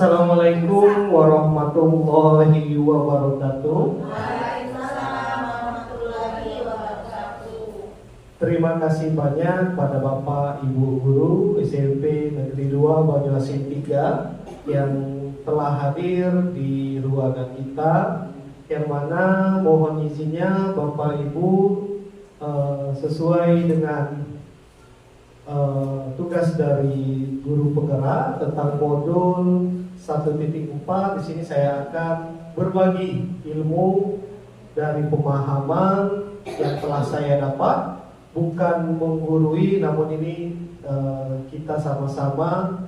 Assalamualaikum warahmatullahi wabarakatuh. Waalaikumsalam warahmatullahi wabarakatuh. Terima kasih banyak pada Bapak Ibu Guru SMP Negeri 2 Banyuasin 3 yang telah hadir di ruangan kita, yang mana mohon izinnya Bapak Ibu sesuai dengan tugas dari guru penggerak tentang modul 1.4. Di sini saya akan berbagi ilmu dari pemahaman yang telah saya dapat, bukan menggurui, namun ini kita sama-sama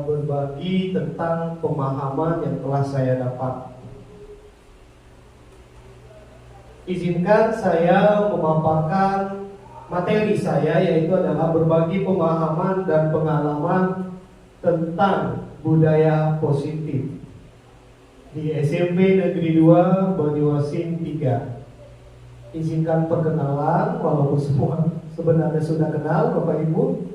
berbagi tentang pemahaman yang telah saya dapat. Izinkan saya memaparkan materi saya, yaitu adalah berbagi pemahaman dan pengalaman tentang budaya positif di SMP Negeri 2 Banyuasin 3. Izinkan perkenalan, walaupun semua sebenarnya sudah kenal Bapak Ibu.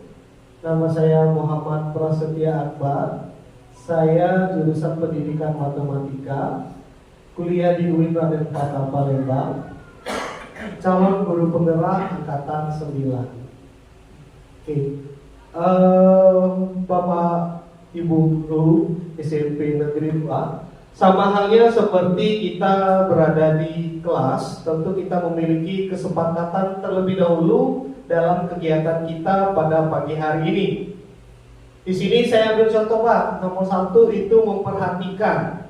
Nama saya Muhammad Prasetya Akbar. Saya jurusan Pendidikan Matematika, kuliah di UIN Raden Patah Palembang, calon guru penggerak angkatan 9. Oke. Bapak Ibu guru SMP Negeri 2, sama halnya seperti kita berada di kelas, tentu kita memiliki kesepakatan terlebih dahulu dalam kegiatan kita pada pagi hari ini. Di sini saya ambil contoh Pak, nomor 1 itu memperhatikan.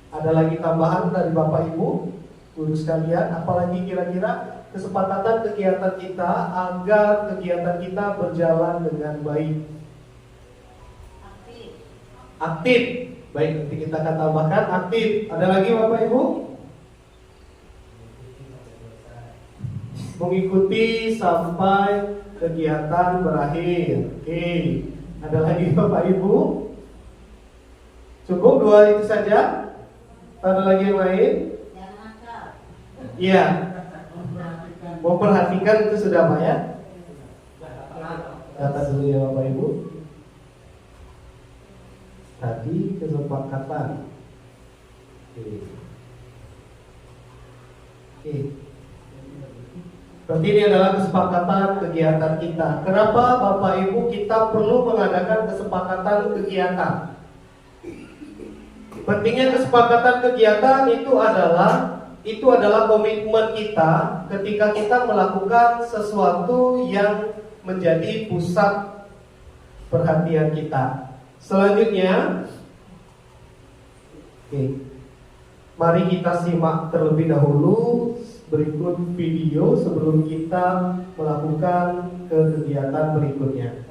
Ada lagi tambahan dari Bapak Ibu guru sekalian, apalagi kira-kira kesepakatan kegiatan kita agar kegiatan kita berjalan dengan baik? Aktif. Baik, nanti kita akan tambahkan aktif. Ada lagi Bapak Ibu? Mengikuti sampai kegiatan berakhir. Oke. Ada lagi Bapak Ibu? Cukup 2 itu saja? Ada lagi yang lain? Iya. Memperhatikan itu sudah Pak ya? Kata dulu ya Bapak Ibu. Tadi kesepakatan. Oke. Berarti ini adalah kesepakatan kegiatan kita. Kenapa Bapak Ibu kita perlu mengadakan kesepakatan kegiatan? Pentingnya kesepakatan kegiatan itu adalah komitmen kita ketika kita melakukan sesuatu yang menjadi pusat perhatian kita. Selanjutnya, mari kita simak terlebih dahulu berikut video sebelum kita melakukan kegiatan berikutnya.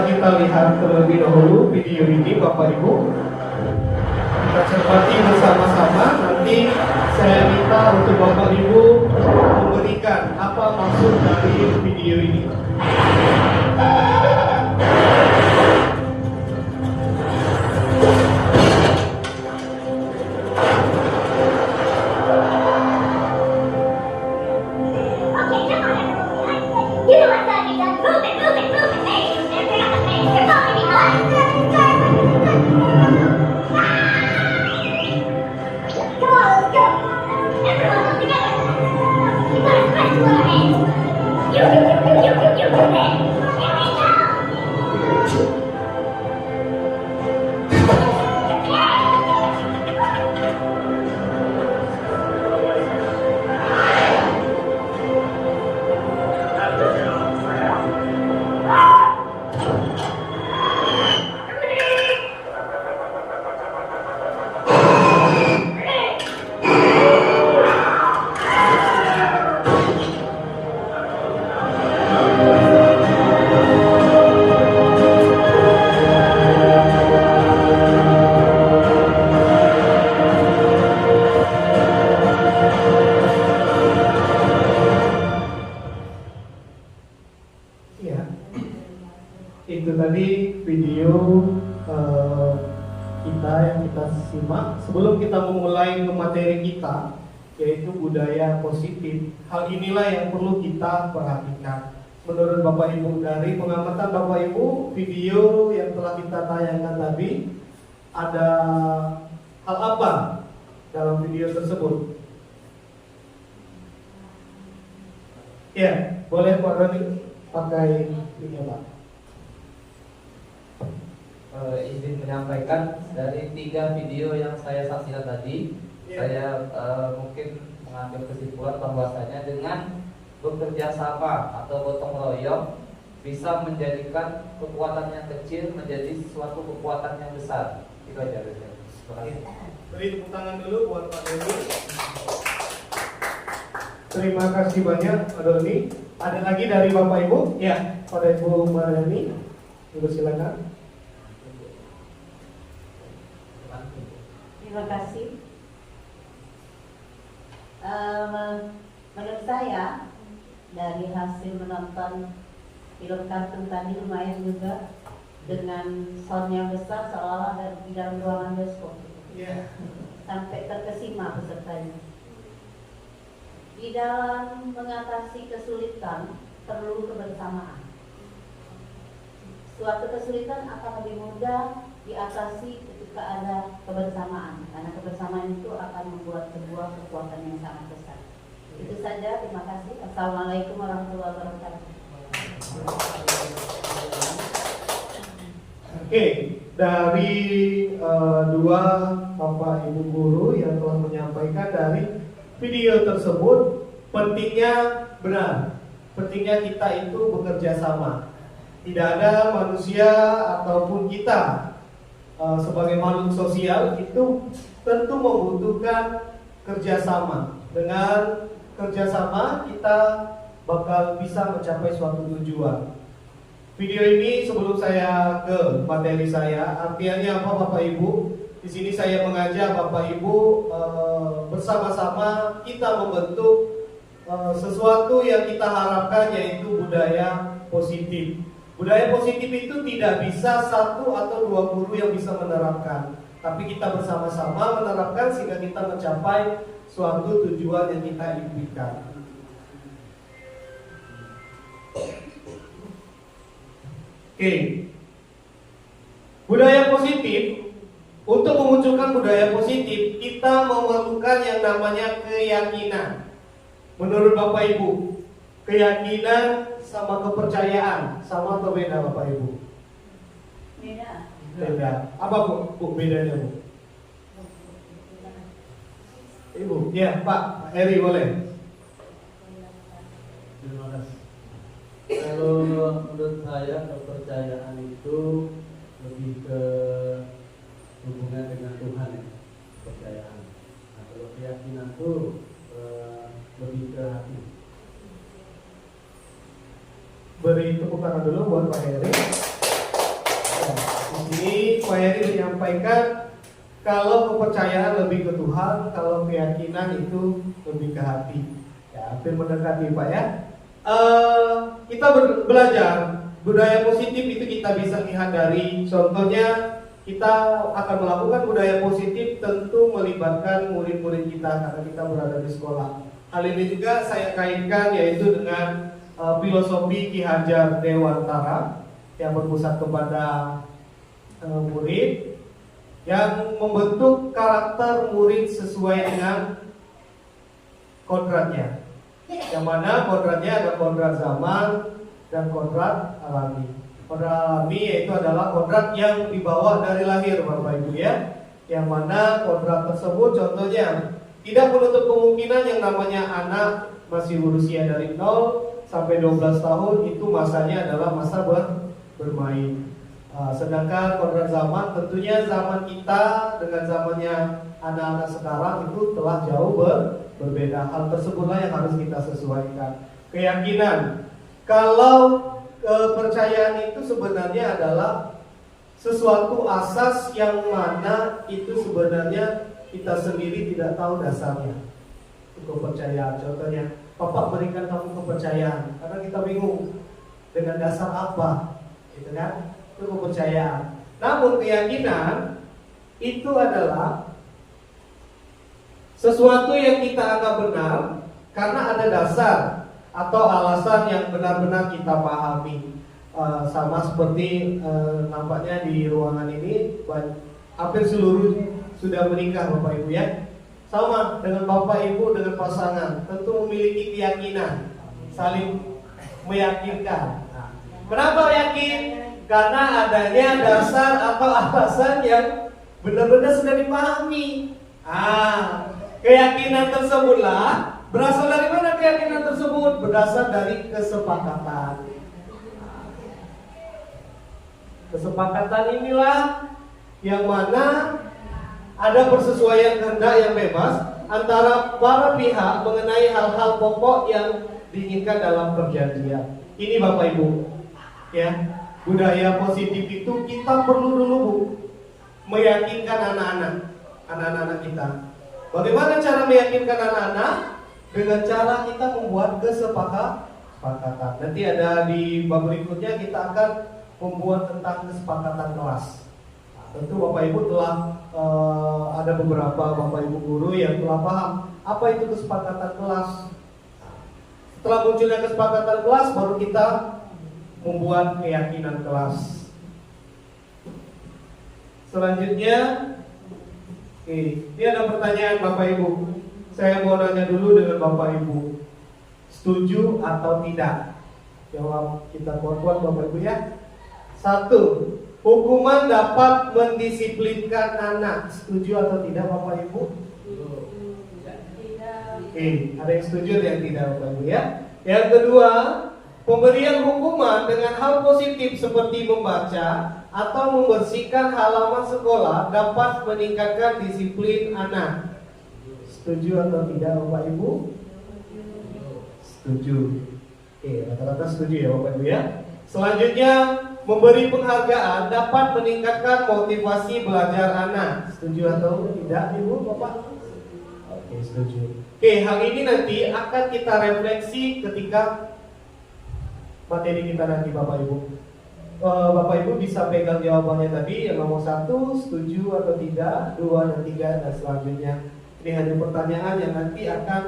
Kita lihat terlebih dahulu video ini Bapak Ibu. Kita cermati bersama-sama. Nanti saya minta untuk Bapak Ibu memberikan apa maksud dari video ini. sebelum kita memulai ke materi kita, yaitu budaya positif, hal inilah yang perlu kita perhatikan. Menurut Bapak Ibu, dari pengamatan Bapak Ibu, video yang telah kita tayangkan tadi, ada hal apa dalam video tersebut? Ya, boleh Pak Roni pakai ini Pak. Izin menyampaikan dari 3 video yang saya saksikan tadi, saya mungkin mengambil kesimpulan bahwasanya dengan bekerja sama atau gotong royong bisa menjadikan kekuatan yang kecil menjadi suatu kekuatan yang besar. Itu aja. Terima kasih. Beri tepuk tangan dulu buat Pak Doni. Terima kasih banyak Pak Doni. Ada lagi dari Bapak Ibu? Ya, pada Ibu Mariani. Ibu silakan. Terima kasih. Menurut saya dari hasil menonton film kartun tadi lumayan juga, dengan sound yang besar seolah-olah ada di dalam ruangan bioskop. Ya. Sampai terkesima pesertanya. Di dalam mengatasi kesulitan perlu kebersamaan. Suatu kesulitan akan lebih mudah diatasi ketika ada kebersamaan, karena kebersamaan itu akan membuat sebuah kekuatan yang sangat besar. Itu saja, terima kasih. Assalamualaikum warahmatullahi wabarakatuh. Oke, dari dua Bapak Ibu guru yang telah menyampaikan dari video tersebut, pentingnya benar, pentingnya kita itu bekerja sama. Tidak ada manusia ataupun kita sebagai makhluk sosial itu tentu membutuhkan kerjasama. Dengan kerjasama kita bakal bisa mencapai suatu tujuan. Video ini sebelum saya ke materi saya, artinya apa Bapak Ibu? Di sini saya mengajak Bapak Ibu bersama-sama kita membentuk sesuatu yang kita harapkan, yaitu budaya positif. Budaya positif itu tidak bisa 1 atau 2 guru yang bisa menerapkan, tapi kita bersama-sama menerapkan sehingga kita mencapai suatu tujuan yang kita impikan. Oke. Budaya positif, untuk memunculkan budaya positif, kita memerlukan yang namanya keyakinan. Menurut Bapak Ibu, keyakinan sama kepercayaan sama atau beda Bapak Ibu? Beda. Beda. Apa Bu bedanya Bu? Ibu, ya Pak Heri boleh. Terima kasih. Kalau menurut saya kepercayaan itu lebih ke hubungan dengan Tuhan ya, kepercayaan. Nah, kalau keyakinan itu lebih ke hati. Beri tepuk tangan dulu buat Pak Heri. Ya, di sini Pak Heri menyampaikan kalau kepercayaan lebih ke Tuhan, kalau keyakinan itu lebih ke hati. Ya, hampir mendekati Pak ya. Kita belajar budaya positif itu kita bisa lihat dari contohnya, kita akan melakukan budaya positif tentu melibatkan murid-murid kita karena kita berada di sekolah. Hal ini juga saya kaitkan yaitu dengan filosofi Ki Hajar Dewantara yang berpusat kepada murid, yang membentuk karakter murid sesuai dengan kodratnya. Yang mana kodratnya ada kodrat zaman dan kodrat alami. Kodrat alami yaitu adalah kodrat yang dibawa dari lahir Bapak Ibu ya. Yang mana kodrat tersebut contohnya tidak menutup kemungkinan yang namanya anak masih berusia dari 0 sampai 12 tahun itu masanya adalah masa bermain. Sedangkan kodrat zaman tentunya zaman kita dengan zamannya anak-anak sekarang itu telah jauh berbeda. Hal tersebutlah yang harus kita sesuaikan. Keyakinan, kalau kepercayaan itu sebenarnya adalah sesuatu asas yang mana itu sebenarnya kita sendiri tidak tahu dasarnya. Itu kepercayaan. Contohnya, Bapak berikan kamu kepercayaan karena kita bingung dengan dasar apa, gitu kan? Itu kepercayaan. Namun keyakinan itu adalah Sesuatu yang kita anggap benar karena ada dasar atau alasan yang benar-benar kita pahami. Sama seperti nampaknya di ruangan ini hampir seluruh sudah menikah Bapak Ibu ya. Sama dengan Bapak Ibu dengan pasangan tentu memiliki keyakinan, saling meyakinkan. Kenapa yakin? Karena adanya dasar atau alasan yang benar-benar sudah dipahami. Keyakinan tersebutlah berasal dari mana keyakinan tersebut? Berasal dari kesepakatan. Kesepakatan inilah yang mana ada persesuaian kehendak yang bebas antara para pihak mengenai hal-hal pokok yang diinginkan dalam perjanjian. Ini Bapak Ibu, ya, budaya positif itu kita perlu dulu meyakinkan anak-anak kita. Bagaimana cara meyakinkan anak-anak? Dengan cara kita membuat kesepakatan. Nanti ada di bab berikutnya kita akan membuat tentang kesepakatan kelas. Tentu Bapak Ibu telah ada beberapa Bapak Ibu guru yang telah paham apa itu kesepakatan kelas. Setelah munculnya kesepakatan kelas, baru kita membuat keyakinan kelas. Selanjutnya, ini ada pertanyaan Bapak Ibu. Saya mau nanya dulu dengan Bapak Ibu, setuju atau tidak? Jawab kita kuat-kuat Bapak Ibu ya. 1. Hukuman dapat mendisiplinkan anak. Setuju atau tidak Bapak Ibu? Ada yang setuju dan yang tidak Bapak Ibu ya. Yang kedua, pemberian hukuman dengan hal positif seperti membaca atau membersihkan halaman sekolah dapat meningkatkan disiplin anak. Setuju atau tidak Bapak Ibu? Setuju. Rata-rata setuju ya Bapak Ibu ya. Selanjutnya, memberi penghargaan dapat meningkatkan motivasi belajar anak. Setuju atau tidak Ibu Bapak? Oke, setuju. Hal ini nanti akan kita refleksi ketika materi kita nanti Bapak Ibu. Bapak Ibu bisa pegang jawabannya tadi. Yang nomor 1, setuju atau tidak, 2 dan 3 dan selanjutnya. Ini hanya pertanyaan yang nanti akan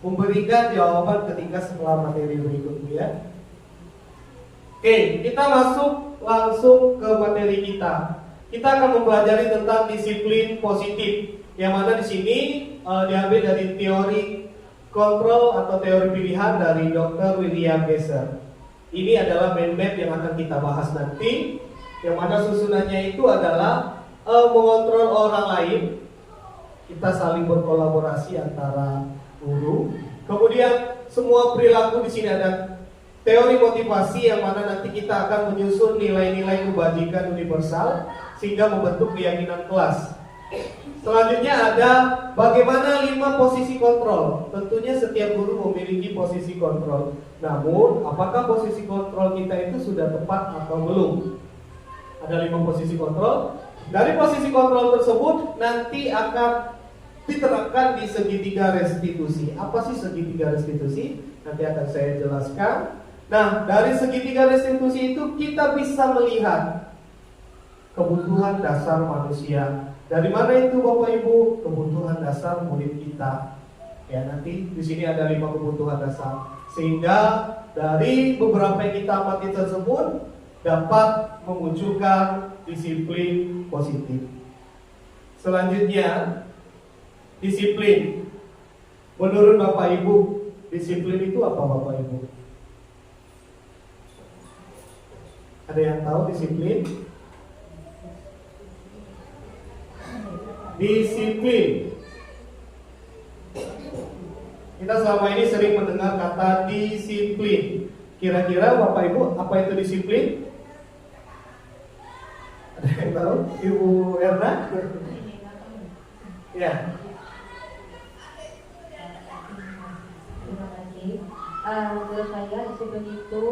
memberikan jawaban ketika setelah materi berikutnya ya. Kita masuk langsung ke materi kita. Kita akan mempelajari tentang disiplin positif, yang mana di sini diambil dari teori kontrol atau teori pilihan dari Dr. William Gesser. Ini adalah mind map yang akan kita bahas nanti, yang mana susunannya itu adalah mengontrol orang lain. Kita saling berkolaborasi antara guru. Kemudian semua perilaku di sini ada teori motivasi, yang mana nanti kita akan menyusun nilai-nilai kebajikan universal sehingga membentuk keyakinan kelas. Selanjutnya ada bagaimana 5 posisi kontrol. Tentunya setiap guru memiliki posisi kontrol. Namun, apakah posisi kontrol kita itu sudah tepat atau belum? Ada 5 posisi kontrol. Dari posisi kontrol tersebut nanti akan diterapkan di segitiga restitusi. Apa sih segitiga restitusi? Nanti akan saya jelaskan. Nah, dari segitiga restitusi itu kita bisa melihat kebutuhan dasar manusia. Dari mana itu Bapak Ibu? Kebutuhan dasar murid kita. Ya, nanti di sini ada 5 kebutuhan dasar. Sehingga dari beberapa yang kita amati tersebut dapat memunculkan disiplin positif. Selanjutnya, disiplin. Menurut Bapak Ibu, disiplin itu apa Bapak Ibu? Ada yang tahu disiplin? Disiplin. Kita selama ini sering mendengar kata disiplin. Kira-kira Bapak Ibu, apa itu disiplin? Ada yang tahu? Ibu Erna? Ya. Terima kasih. Menurut saya disiplin itu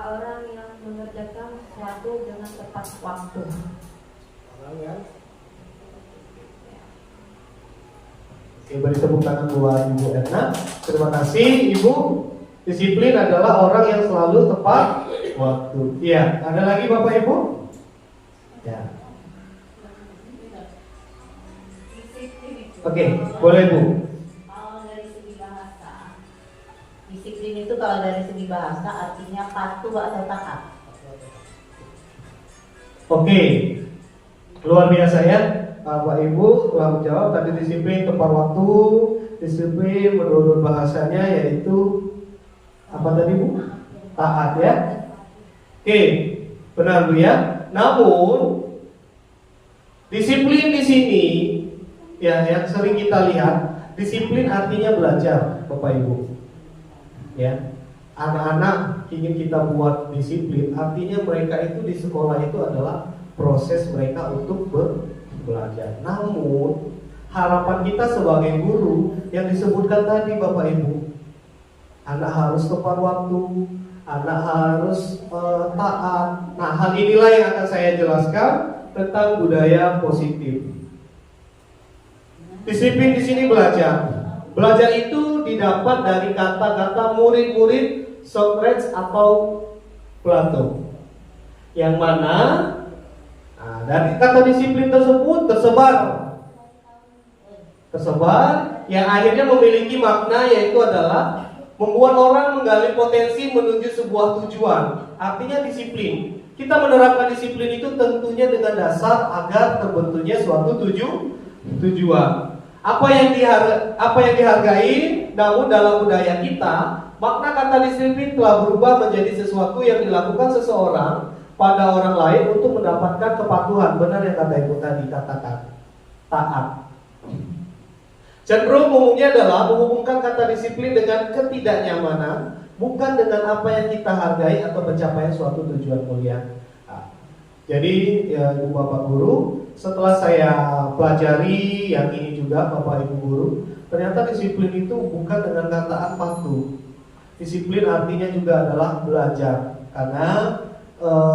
orang yang mengerjakan sesuatu dengan tepat waktu. Orang yang beri tepuk tangan buat Ibu Erna. Terima kasih Ibu. Disiplin adalah orang yang selalu tepat waktu. Iya, ada lagi Bapak Ibu? Ya. Disiplin Oke, boleh Bu. Kalau dari segi bahasa, disiplin itu kalau dari segi bahasa artinya patuh atau taat. Oke, luar biasa ya Bapak Ibu telah menjawab tadi. Disiplin tepat waktu, disiplin menurut bahasanya yaitu apa tadi Bu? Taat ya. Oke, benar Bu ya. Namun disiplin di sini ya yang sering kita lihat, disiplin artinya belajar Bapak Ibu. Ya. Anak-anak ingin kita buat disiplin, artinya mereka itu di sekolah itu adalah proses mereka untuk belajar. Namun harapan kita sebagai guru yang disebutkan tadi Bapak Ibu, anak harus tepat waktu, anak harus taat. Nah, hal inilah yang akan saya jelaskan tentang budaya positif. Disiplin di sini belajar. Belajar itu didapat dari kata-kata murid-murid Socrates atau Plato, yang mana dari kata disiplin tersebut tersebar yang akhirnya memiliki makna, yaitu adalah membuat orang menggali potensi menuju sebuah tujuan. Artinya disiplin. Kita menerapkan disiplin itu tentunya dengan dasar agar terbentuknya suatu tujuan. Apa yang dihargai, namun dalam budaya kita, makna kata disiplin telah berubah menjadi sesuatu yang dilakukan seseorang pada orang lain untuk mendapatkan kepatuhan. Benar yang kata Ibu tadi katakan, taat. Cenderung umumnya adalah menghubungkan kata disiplin dengan ketidaknyamanan, bukan dengan apa yang kita hargai atau pencapaian suatu tujuan mulia. Jadi ya Ibu Bapak Guru, setelah saya pelajari yang ini juga Bapak Ibu Guru, ternyata disiplin itu bukan dengan kata patuh. Disiplin artinya juga adalah belajar. Karena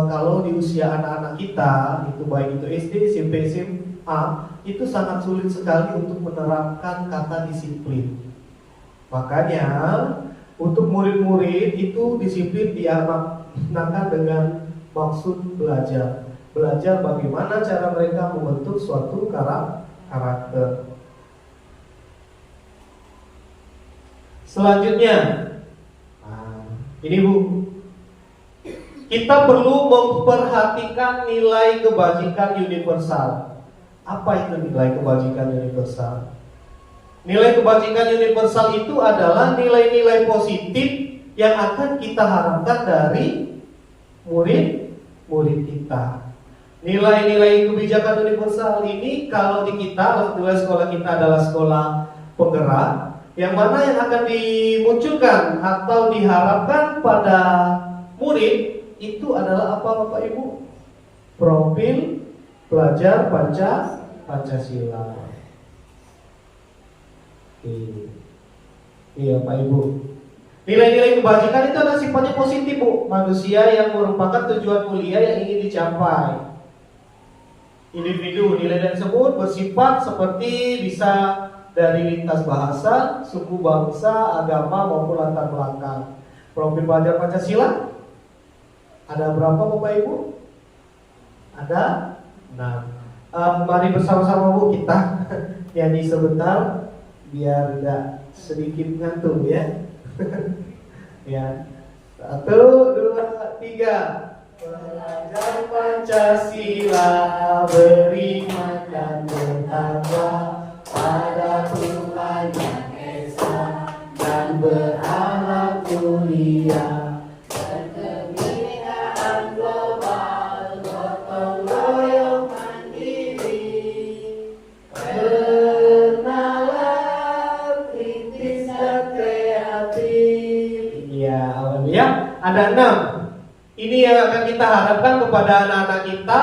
kalau di usia anak-anak kita, itu baik itu SD, SMP, SMA, itu sangat sulit sekali untuk menerapkan kata disiplin. Makanya untuk murid-murid itu disiplin diamaknakan dengan maksud belajar. Belajar bagaimana cara mereka membentuk suatu karakter. Selanjutnya, ini Bu, kita perlu memperhatikan nilai kebajikan universal. Apa itu nilai kebajikan universal? Nilai kebajikan universal itu adalah nilai-nilai positif yang akan kita harapkan dari murid-murid kita. Nilai-nilai kebijakan universal ini kalau di kita, alhamdulillah sekolah kita adalah sekolah penggerak, yang mana yang akan dimunculkan atau diharapkan pada murid itu adalah apa Bapak Ibu? Profil pelajar Pancasila. Iya Pak Ibu. Nilai-nilai kebajikan itu adalah sifatnya positif Bu. Manusia yang merupakan tujuan mulia yang ingin dicapai. Individu nilai tersebut bersifat seperti bisa dari lintas bahasa, suku bangsa, agama maupun latar belakang. Profil pelajar Pancasila ada berapa Bapak Ibu? Ada 6. Mari bersama-sama Bu kita nyanyi sebentar biar tidak sedikit ngantuk ya. Ya. 1, 2, 3. Belajar Pancasila, beriman dan bertakwa pada Tuhan Yang Esa dan berakhlak mulia. Kebinekaan global, gotong royong mandiri, bernalar kritis dan kreatif. Iya, alhamdulillah ada 6. Ini yang akan kita harapkan kepada anak-anak kita,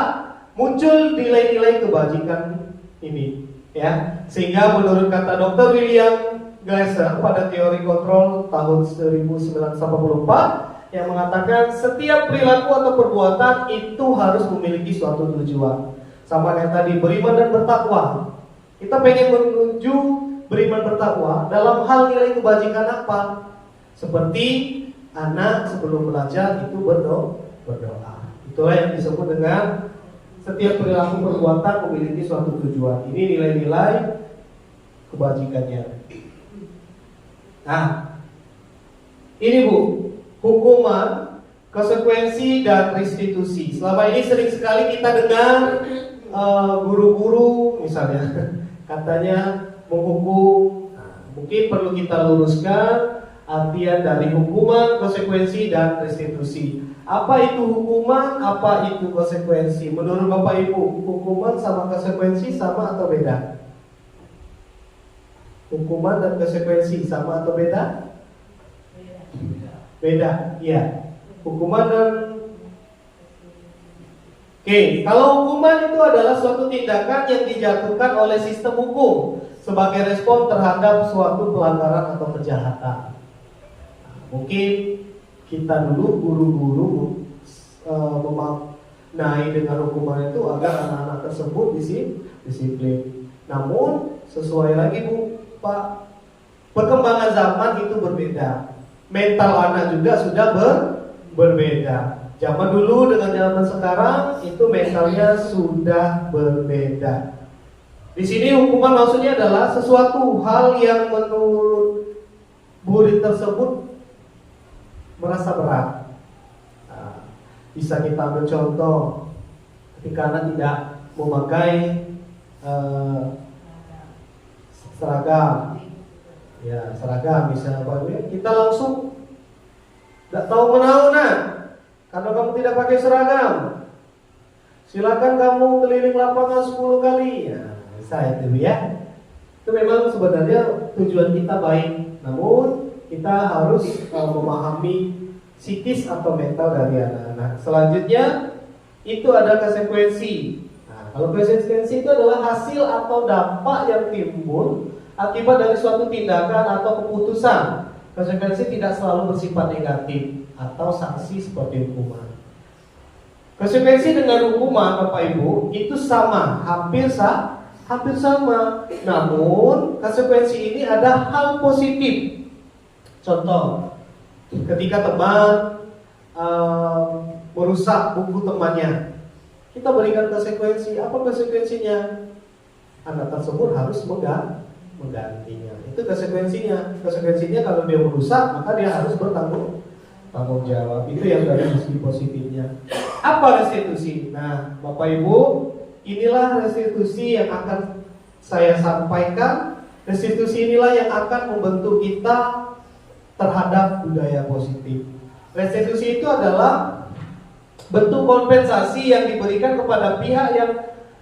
muncul nilai-nilai kebajikan ini, ya. Sehingga menurut kata Dr. William Glasser pada teori kontrol tahun 1984 yang mengatakan setiap perilaku atau perbuatan itu harus memiliki suatu tujuan. Sama kayak tadi beriman dan bertakwa. Kita pengen menuju beriman bertakwa dalam hal nilai kebajikan apa? Seperti anak sebelum belajar itu berdoa. Itulah yang disebut dengan setiap perilaku perbuatan memiliki suatu tujuan. Ini nilai-nilai kebajikannya. Nah, ini Bu, hukuman, konsekuensi dan restitusi. Selama ini sering sekali kita dengar guru-guru misalnya katanya menghukum. Nah, mungkin perlu kita luruskan artian dari hukuman, konsekuensi dan restitusi. Apa itu hukuman, apa itu konsekuensi? Menurut Bapak Ibu, hukuman sama konsekuensi sama atau beda? Hukuman dan konsekuensi sama atau beda? Beda, iya. Hukuman dan kalau hukuman itu adalah suatu tindakan yang dijatuhkan oleh sistem hukum sebagai respon terhadap suatu pelanggaran atau kejahatan. Mungkin kita dulu guru-guru memaknai dengan hukuman itu agar anak-anak tersebut disiplin. Namun sesuai lagi Bu, Pak, perkembangan zaman itu berbeda. Mental anak juga sudah berbeda. Zaman dulu dengan zaman sekarang itu mentalnya sudah berbeda. Di sini hukuman maksudnya adalah sesuatu hal yang menurut murid tersebut merasa berat. Nah, bisa kita ambil contoh ketika anak tidak memakai seragam. Ya, seragam misalnya kita langsung tidak tahu menahu nak, karena kamu tidak pakai seragam. Silakan kamu keliling lapangan 10 kali. Ya, bisa itu ya. Itu memang sebenarnya tujuan kita baik, namun kita harus memahami psikis atau mental dari anak-anak. Selanjutnya itu ada konsekuensi. Nah, kalau konsekuensi itu adalah hasil atau dampak yang timbul akibat dari suatu tindakan atau keputusan. Konsekuensi tidak selalu bersifat negatif atau sanksi seperti hukuman. Konsekuensi dengan hukuman Bapak Ibu itu sama, hampir sama. Namun konsekuensi ini ada hal positif. Contoh, ketika teman merusak buku temannya, kita berikan konsekuensi. Apa konsekuensinya? Anak tersebut harus menggantinya. Itu konsekuensinya. Konsekuensinya kalau dia merusak, maka dia harus bertanggung jawab. Itu yang dari sisi positifnya. Apa restitusi? Nah, Bapak Ibu, inilah restitusi yang akan saya sampaikan. Restitusi inilah yang akan membentuk kita terhadap budaya positif. Restitusi itu adalah bentuk kompensasi yang diberikan kepada pihak yang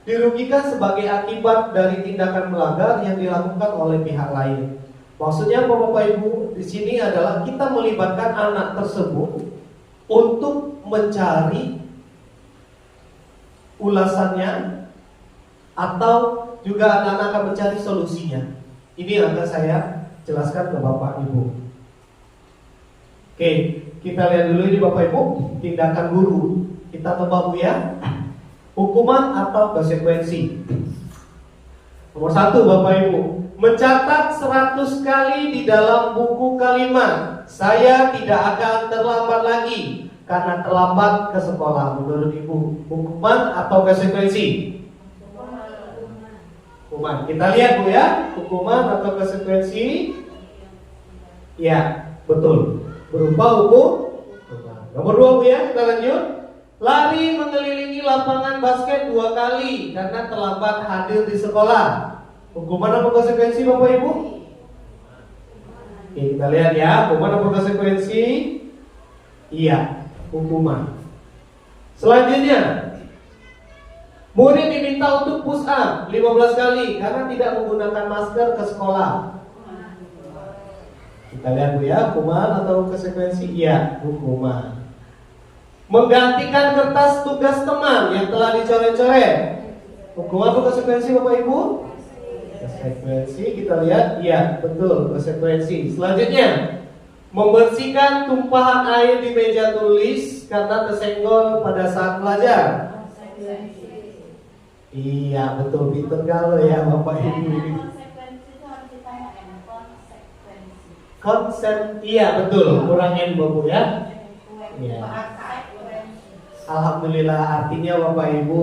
dirugikan sebagai akibat dari tindakan melanggar yang dilakukan oleh pihak lain. Maksudnya Bapak Ibu, di sini adalah kita melibatkan anak tersebut untuk mencari ulasannya atau juga anak-anak akan mencari solusinya. Ini yang akan saya jelaskan ke Bapak Ibu. Oke, kita lihat dulu ini Bapak Ibu, tindakan guru. Kita tebak Bu ya. Hukuman atau konsekuensi. Nomor 1 Bapak Ibu, mencatat 100 kali di dalam buku kalimat, saya tidak akan terlambat lagi karena terlambat ke sekolah. Menurut Ibu, hukuman atau konsekuensi? Hukuman. Kita lihat Bu ya, hukuman atau konsekuensi? Ya, betul. Berupa hukum. Nomor 2 Bu ya, kita lanjut. Lari mengelilingi lapangan basket 2 kali karena terlambat hadir di sekolah. Hukuman apa konsekuensi Bapak Ibu? Oke, kita lihat ya, hukuman apa konsekuensi? Iya, hukuman. Selanjutnya, murid diminta untuk push up 15 kali karena tidak menggunakan masker ke sekolah. Kita lihat Bu ya, hukuman atau konsekuensi? Iya, hukuman. Menggantikan kertas tugas teman yang telah dicoret-coret. Hukuman atau konsekuensi Bapak Ibu? Konsekuensi, kita lihat, iya betul, konsekuensi. Selanjutnya, membersihkan tumpahan air di meja tulis karena tersenggol pada saat belajar. Iya betul, pinter kalau ya Bapak Ibu ini. Konsen, iya betul, kurang N Bapak ya. Iya. Alhamdulillah, artinya Bapak Ibu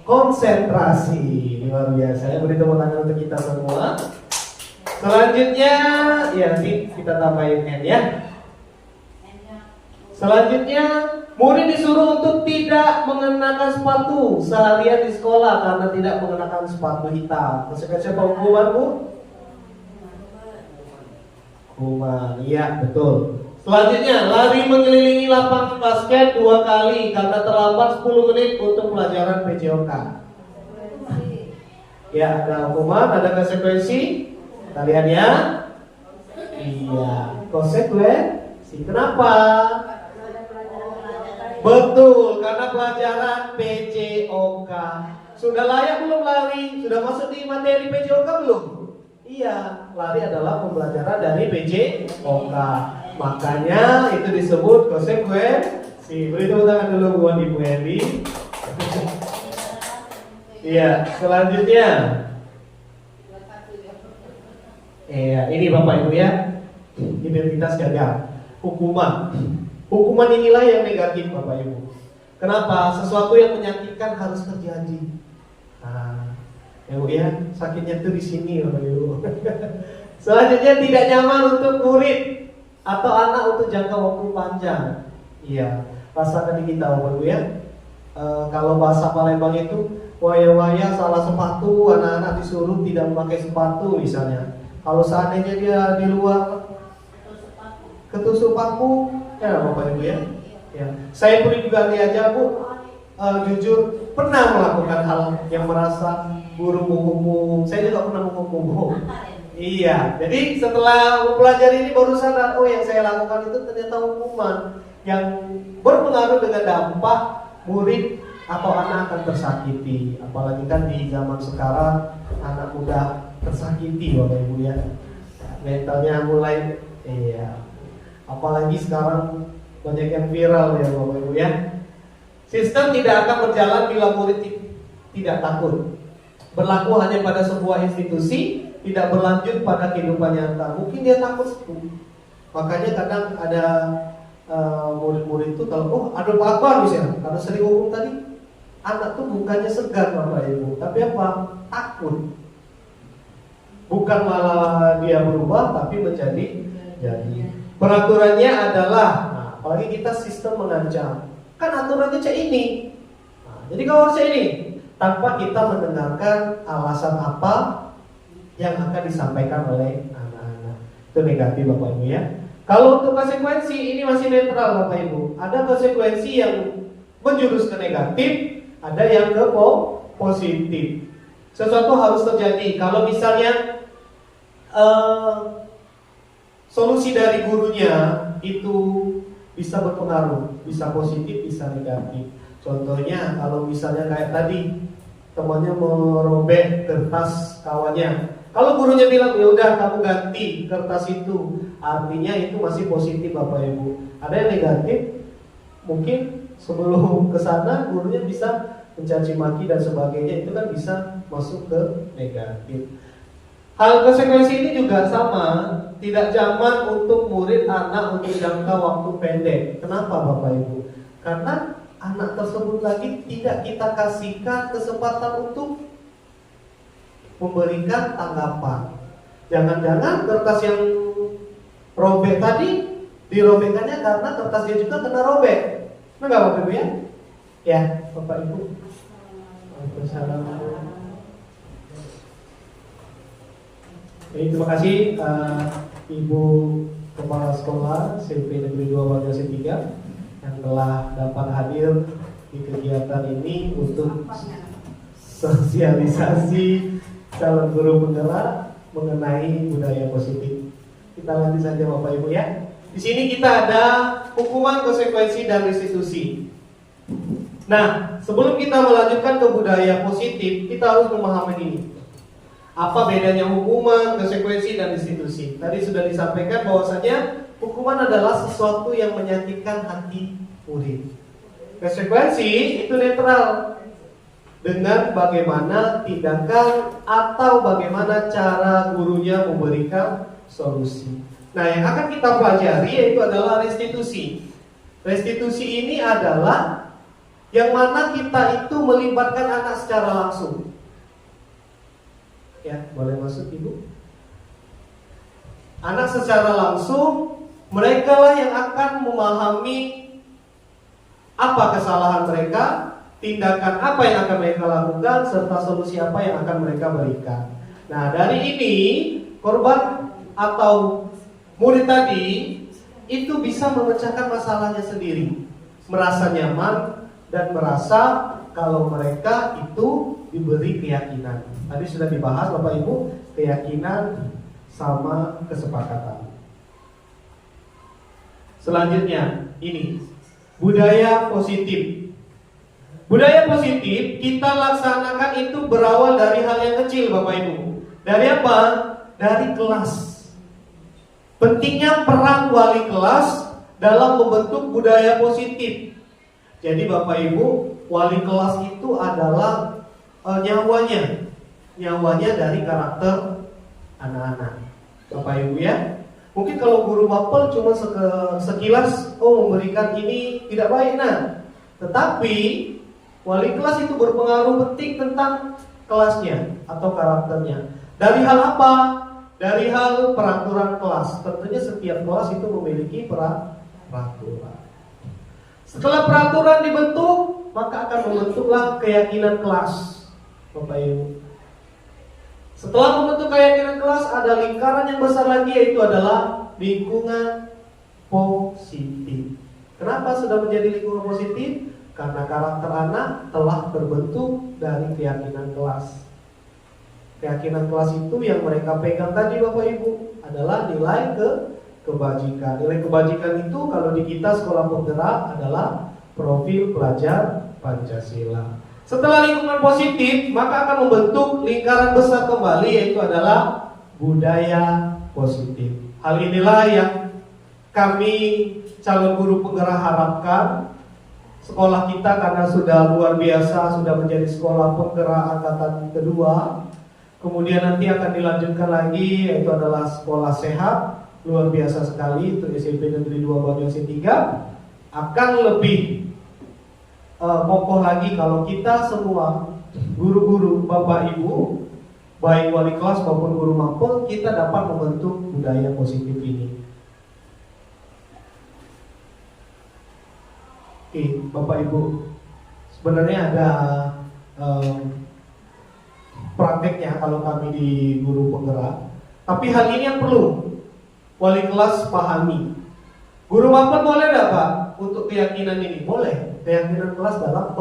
konsentrasi. Ini luar biasa. Saya beri tepuk tangan untuk kita semua. Selanjutnya, ya nanti kita tambahin N ya. Selanjutnya, murid disuruh untuk tidak mengenakan sepatu seharian di sekolah karena tidak mengenakan sepatu hitam. Konsekuensi apa hukuman, Bu? Hukuman, iya betul. Selanjutnya, lari mengelilingi lapangan basket 2 kali karena terlambat 10 menit untuk pelajaran PJOK. Ya, ada hukuman, ada konsekuensi. Kita lihat ya. Iya, konsekuensi. Kenapa? Betul, karena pelajaran PJOK. Sudah layak belum lari? Sudah masuk di materi PJOK belum? Iya, lari adalah pembelajaran dari PJOK. Makanya itu disebut konsekuensi. Beri tepuk tangan dulu buat Ibu Eri. Iya, selanjutnya. Iya, ini Bapak Ibu ya. Identitas gagal. Hukuman. Hukuman inilah yang negatif Bapak Ibu. Kenapa? Sesuatu yang menyakitkan harus terjadi. Nah, ya Bu ya, sakitnya tuh di sini Bapak Ibu. Selanjutnya, tidak nyaman untuk murid atau anak untuk jangka waktu panjang. Iya, rasakan di kita Bapak Ibu ya. Kalau bahasa Palembang itu waya-waya salah sepatu, anak-anak disuruh tidak memakai sepatu misalnya. Kalau seandainya dia di luar ketusuk paku, ya Bapak Ibu ya. Ya. Saya pun juga aja Bu, jujur pernah melakukan hal yang merasa guru menghukum. Saya juga pernah menghukum. Iya, jadi setelah mempelajari ini baru sadar, oh yang saya lakukan itu ternyata hukuman yang berpengaruh dengan dampak murid atau anak akan tersakiti. Apalagi kan di zaman sekarang anak muda tersakiti Bapak Ibu ya. Mentalnya mulai apalagi sekarang banyak yang viral ya Bapak Ibu ya. Sistem tidak akan berjalan bila murid tidak takut. Berlaku hanya pada sebuah institusi, tidak berlanjut pada kehidupan nyata. Mungkin dia takut. Makanya kadang ada murid-murid itu kalau ada Pak Akbar misalnya, karena sering hukum tadi, anak tuh bukannya segan Bapak Ibu, tapi apa? Takut. Bukan malah dia berubah, tapi menjadi jadi. Peraturannya adalah, nah, apalagi kita sistem mengancam, kan aturannya cek ini. Nah, jadi kalau cek ini, tanpa kita mendengarkan alasan apa yang akan disampaikan oleh anak-anak, itu negatif Bapak Ibu ya. Kalau untuk konsekuensi ini masih netral Bapak Ibu. Ada konsekuensi yang menjurus ke negatif, ada yang ke positif. Sesuatu harus terjadi. Kalau misalnya solusi dari gurunya itu bisa berpengaruh, bisa positif, bisa negatif. Contohnya kalau misalnya kayak tadi temannya merobek kertas kawannya, kalau gurunya bilang ya udah kamu ganti kertas itu, artinya itu masih positif Bapak Ibu. Ada yang negatif, mungkin sebelum ke sana gurunya bisa mencaci maki dan sebagainya, itu kan bisa masuk ke negatif. Hal konsekuensi ini juga sama, tidak zaman untuk murid anak untuk jangka waktu pendek. Kenapa Bapak Ibu? Karena anak tersebut lagi tidak kita kasihkan kesempatan untuk memberikan tanggapan. Jangan-jangan kertas yang robek tadi dirobekkannya karena kertasnya juga kena robek. Enggak Bapak Ibu ya? Ya, Bapak Ibu. Waalaikumsalam. Jadi terima kasih Ibu Kepala Sekolah SMP Negeri 2 Banjarmasin 3 yang telah dapat hadir di kegiatan ini untuk sosialisasi calon guru penggerak mengenai budaya positif. Kita lanjut saja Bapak Ibu ya. Di sini kita ada hukuman, konsekuensi, dan restitusi. Nah, sebelum kita melanjutkan ke budaya positif, kita harus memahami ini. Apa bedanya hukuman, konsekuensi, dan restitusi? Tadi sudah disampaikan bahwasanya hukuman adalah sesuatu yang menyakitkan hati murid. Konsekuensi itu netral, dengan bagaimana tindakan atau bagaimana cara gurunya memberikan solusi. Nah, yang akan kita pelajari yaitu adalah restitusi. Restitusi ini adalah yang mana kita itu melibatkan anak secara langsung. Ya, boleh masuk Ibu. Anak secara langsung, mereka lah yang akan memahami apa kesalahan mereka, tindakan apa yang akan mereka lakukan, serta solusi apa yang akan mereka berikan. Nah, dari ini korban atau murid tadi itu bisa memecahkan masalahnya sendiri, merasa nyaman dan merasa kalau mereka itu diberi keyakinan. Tadi sudah dibahas Bapak Ibu, keyakinan sama kesepakatan. Selanjutnya ini budaya positif. Budaya positif kita laksanakan itu berawal dari hal yang kecil Bapak Ibu. Dari apa? Dari kelas. Pentingnya peran wali kelas dalam membentuk budaya positif. Jadi Bapak Ibu, wali kelas itu adalah nyawanya dari karakter anak-anak. Bapak Ibu ya. Mungkin kalau guru mapel cuma sekilas memberikan ini tidak baik, tetapi wali kelas itu berpengaruh penting tentang kelasnya atau karakternya. Dari hal apa? Dari hal peraturan kelas. Tentunya setiap kelas itu memiliki peraturan. Setelah peraturan dibentuk, maka akan membentuklah keyakinan kelas, Bapak Ibu. Setelah membentuk keyakinan kelas, ada lingkaran yang besar lagi, yaitu adalah lingkungan positif. Kenapa sudah menjadi lingkungan positif? Karena karakter anak telah terbentuk dari keyakinan kelas. Keyakinan kelas itu yang mereka pegang tadi Bapak Ibu adalah nilai kebajikan. Nilai kebajikan itu kalau di kita sekolah penggerak adalah profil pelajar Pancasila. Setelah lingkungan positif, maka akan membentuk lingkaran besar kembali, yaitu adalah budaya positif. Hal inilah yang kami calon guru penggerak harapkan. Sekolah kita karena sudah luar biasa, sudah menjadi sekolah penggerak angkatan kedua. Kemudian nanti akan dilanjutkan lagi, yaitu adalah sekolah sehat, luar biasa sekali, itu SMP Negeri 2 Banyuasin 3. Akan lebih kokoh lagi kalau kita semua guru-guru, Bapak Ibu, baik wali kelas maupun guru mapel, kita dapat membentuk budaya positif ini. Oke, Bapak Ibu, sebenarnya ada prakteknya kalau kami di guru penggerak. Tapi hal ini yang perlu wali kelas pahami. Guru mapel boleh enggak Pak untuk keyakinan ini? Boleh. Keyakinan kelas dalam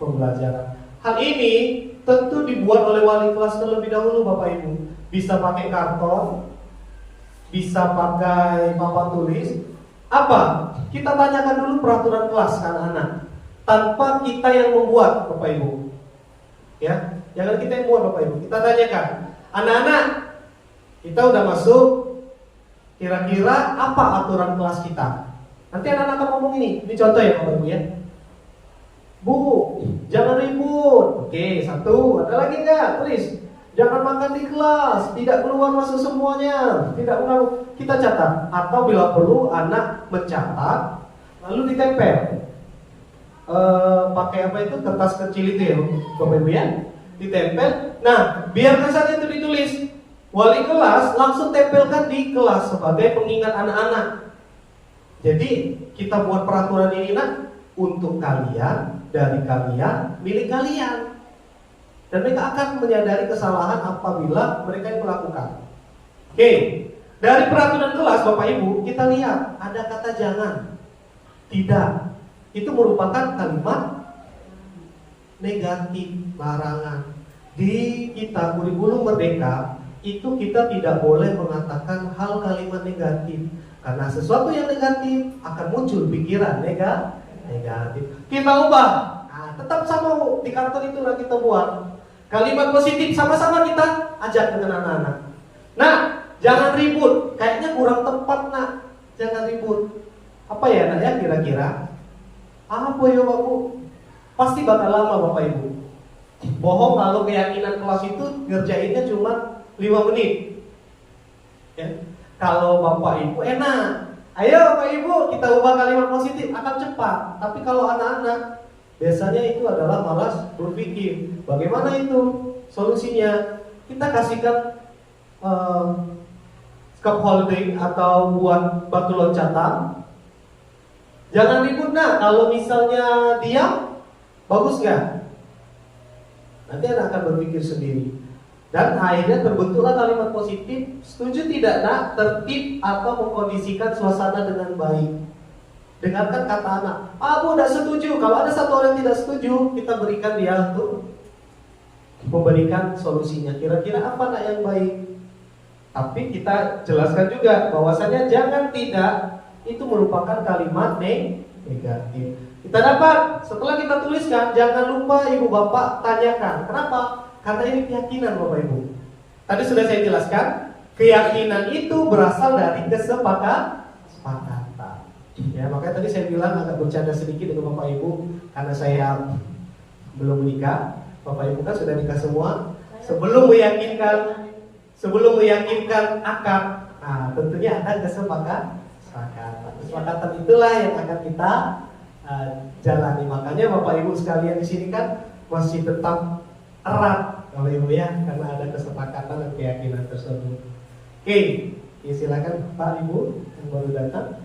pembelajaran. Hal ini tentu dibuat oleh wali kelas terlebih dahulu Bapak Ibu. Bisa pakai karton, bisa pakai papan tulis. Apa? Kita tanyakan dulu peraturan kelas ke anak-anak, tanpa kita yang membuat Bapak Ibu. Ya, jangan kita yang buat Bapak Ibu. Kita tanyakan, anak-anak, kita udah masuk, kira-kira apa aturan kelas kita? Nanti anak-anak akan ngomong ini contoh ya Bapak Ibu ya. Bu, jangan ribut. Oke, satu. Ada lagi enggak? Tulis. Jangan makan di kelas, tidak keluar masuk semuanya, tidak mengganggu. Kita catat. Atau bila perlu anak mencatat, lalu ditempel. Pakai apa itu? Kertas kecil itu ya, Bapak Ibu ya. Ditempel. Nah, biarkan saja itu ditulis. Wali kelas langsung tempelkan di kelas sebagai pengingat anak-anak. Jadi kita buat peraturan ini untuk kalian, dari kalian, milik kalian. Dan mereka akan menyadari kesalahan apabila mereka yang melakukan. Oke, dari peraturan kelas Bapak Ibu, kita lihat ada kata jangan, tidak. Itu merupakan kalimat negatif, larangan. Di kita kurikulum Merdeka, itu kita tidak boleh mengatakan hal kalimat negatif. Karena sesuatu yang negatif akan muncul pikiran negatif. Kita ubah. Nah, tetap sama di karton itu kita buat. Kalimat positif sama-sama kita ajak dengan anak-anak. Nah, jangan ribut. Kayaknya kurang tepat Jangan ribut. Apa ya nak ya kira-kira? Apa ya Pak Bu? Pasti bakal lama Bapak Ibu. Bohong kalau keyakinan kelas itu ngerjainnya cuma 5 menit. Ya. Kalau Bapak Ibu enak. Ayo Bapak Ibu kita ubah kalimat positif, akan cepat. Tapi kalau anak-anak biasanya itu adalah malas berpikir. Bagaimana itu solusinya? Kita kasihkan cup holding atau buat batu loncatan. Jangan ribut nak. Kalau misalnya diam, bagus nggak? Nanti anak akan berpikir sendiri. Dan akhirnya terbentuklah kalimat positif. Setuju tidak nak? Tertib atau mengkondisikan suasana dengan baik. Dengarkan kata anak. Bu tidak setuju. Kalau ada satu orang yang tidak setuju, kita berikan dia untuk memberikan solusinya. Kira-kira apa nak yang baik? Tapi kita jelaskan juga bahwasanya jangan tidak itu merupakan kalimat negatif. Kita dapat setelah kita tuliskan, jangan lupa ibu bapak tanyakan. Kenapa? Karena ini keyakinan Bapak Ibu. Tadi sudah saya jelaskan, keyakinan itu berasal dari kesepakatan. Ya, makanya tadi saya bilang agak bercanda sedikit dengan Bapak Ibu karena saya belum menikah. Bapak Ibu kan sudah nikah semua. Sebelum meyakinkan akad, tentunya ada kesepakatan. Kesepakatan itulah yang akan kita jalani. Makanya Bapak Ibu sekalian di sini kan masih tetap erat kalau Ibu ya, karena ada kesepakatan dan keyakinan tersebut. Oke, silakan Pak Ibu yang baru datang.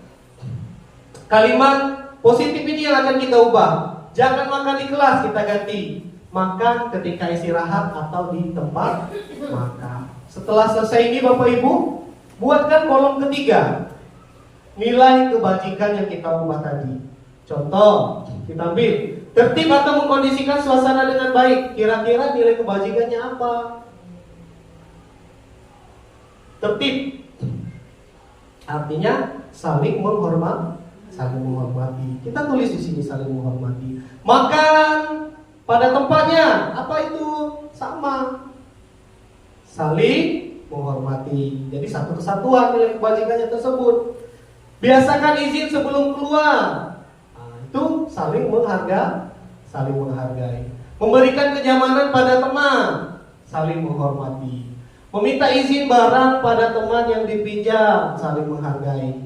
Kalimat positif ini yang akan kita ubah. Jangan makan di kelas, kita ganti makan ketika istirahat atau di tempat makan. Setelah selesai ini Bapak Ibu, buatkan kolom ketiga nilai kebajikan yang kita ubah tadi. Contoh, kita ambil tertib atau mengkondisikan suasana dengan baik. Kira-kira nilai kebajikannya apa? Tertib artinya saling menghormati. Kita tulis di sini saling menghormati. Makan pada tempatnya, apa itu? Sama. Saling menghormati. Jadi satu kesatuan nilai kebajikannya tersebut. Biasakan izin sebelum keluar. Itu saling menghargai. Memberikan kenyamanan pada teman, saling menghormati. Meminta izin barang pada teman yang dipinjam, saling menghargai.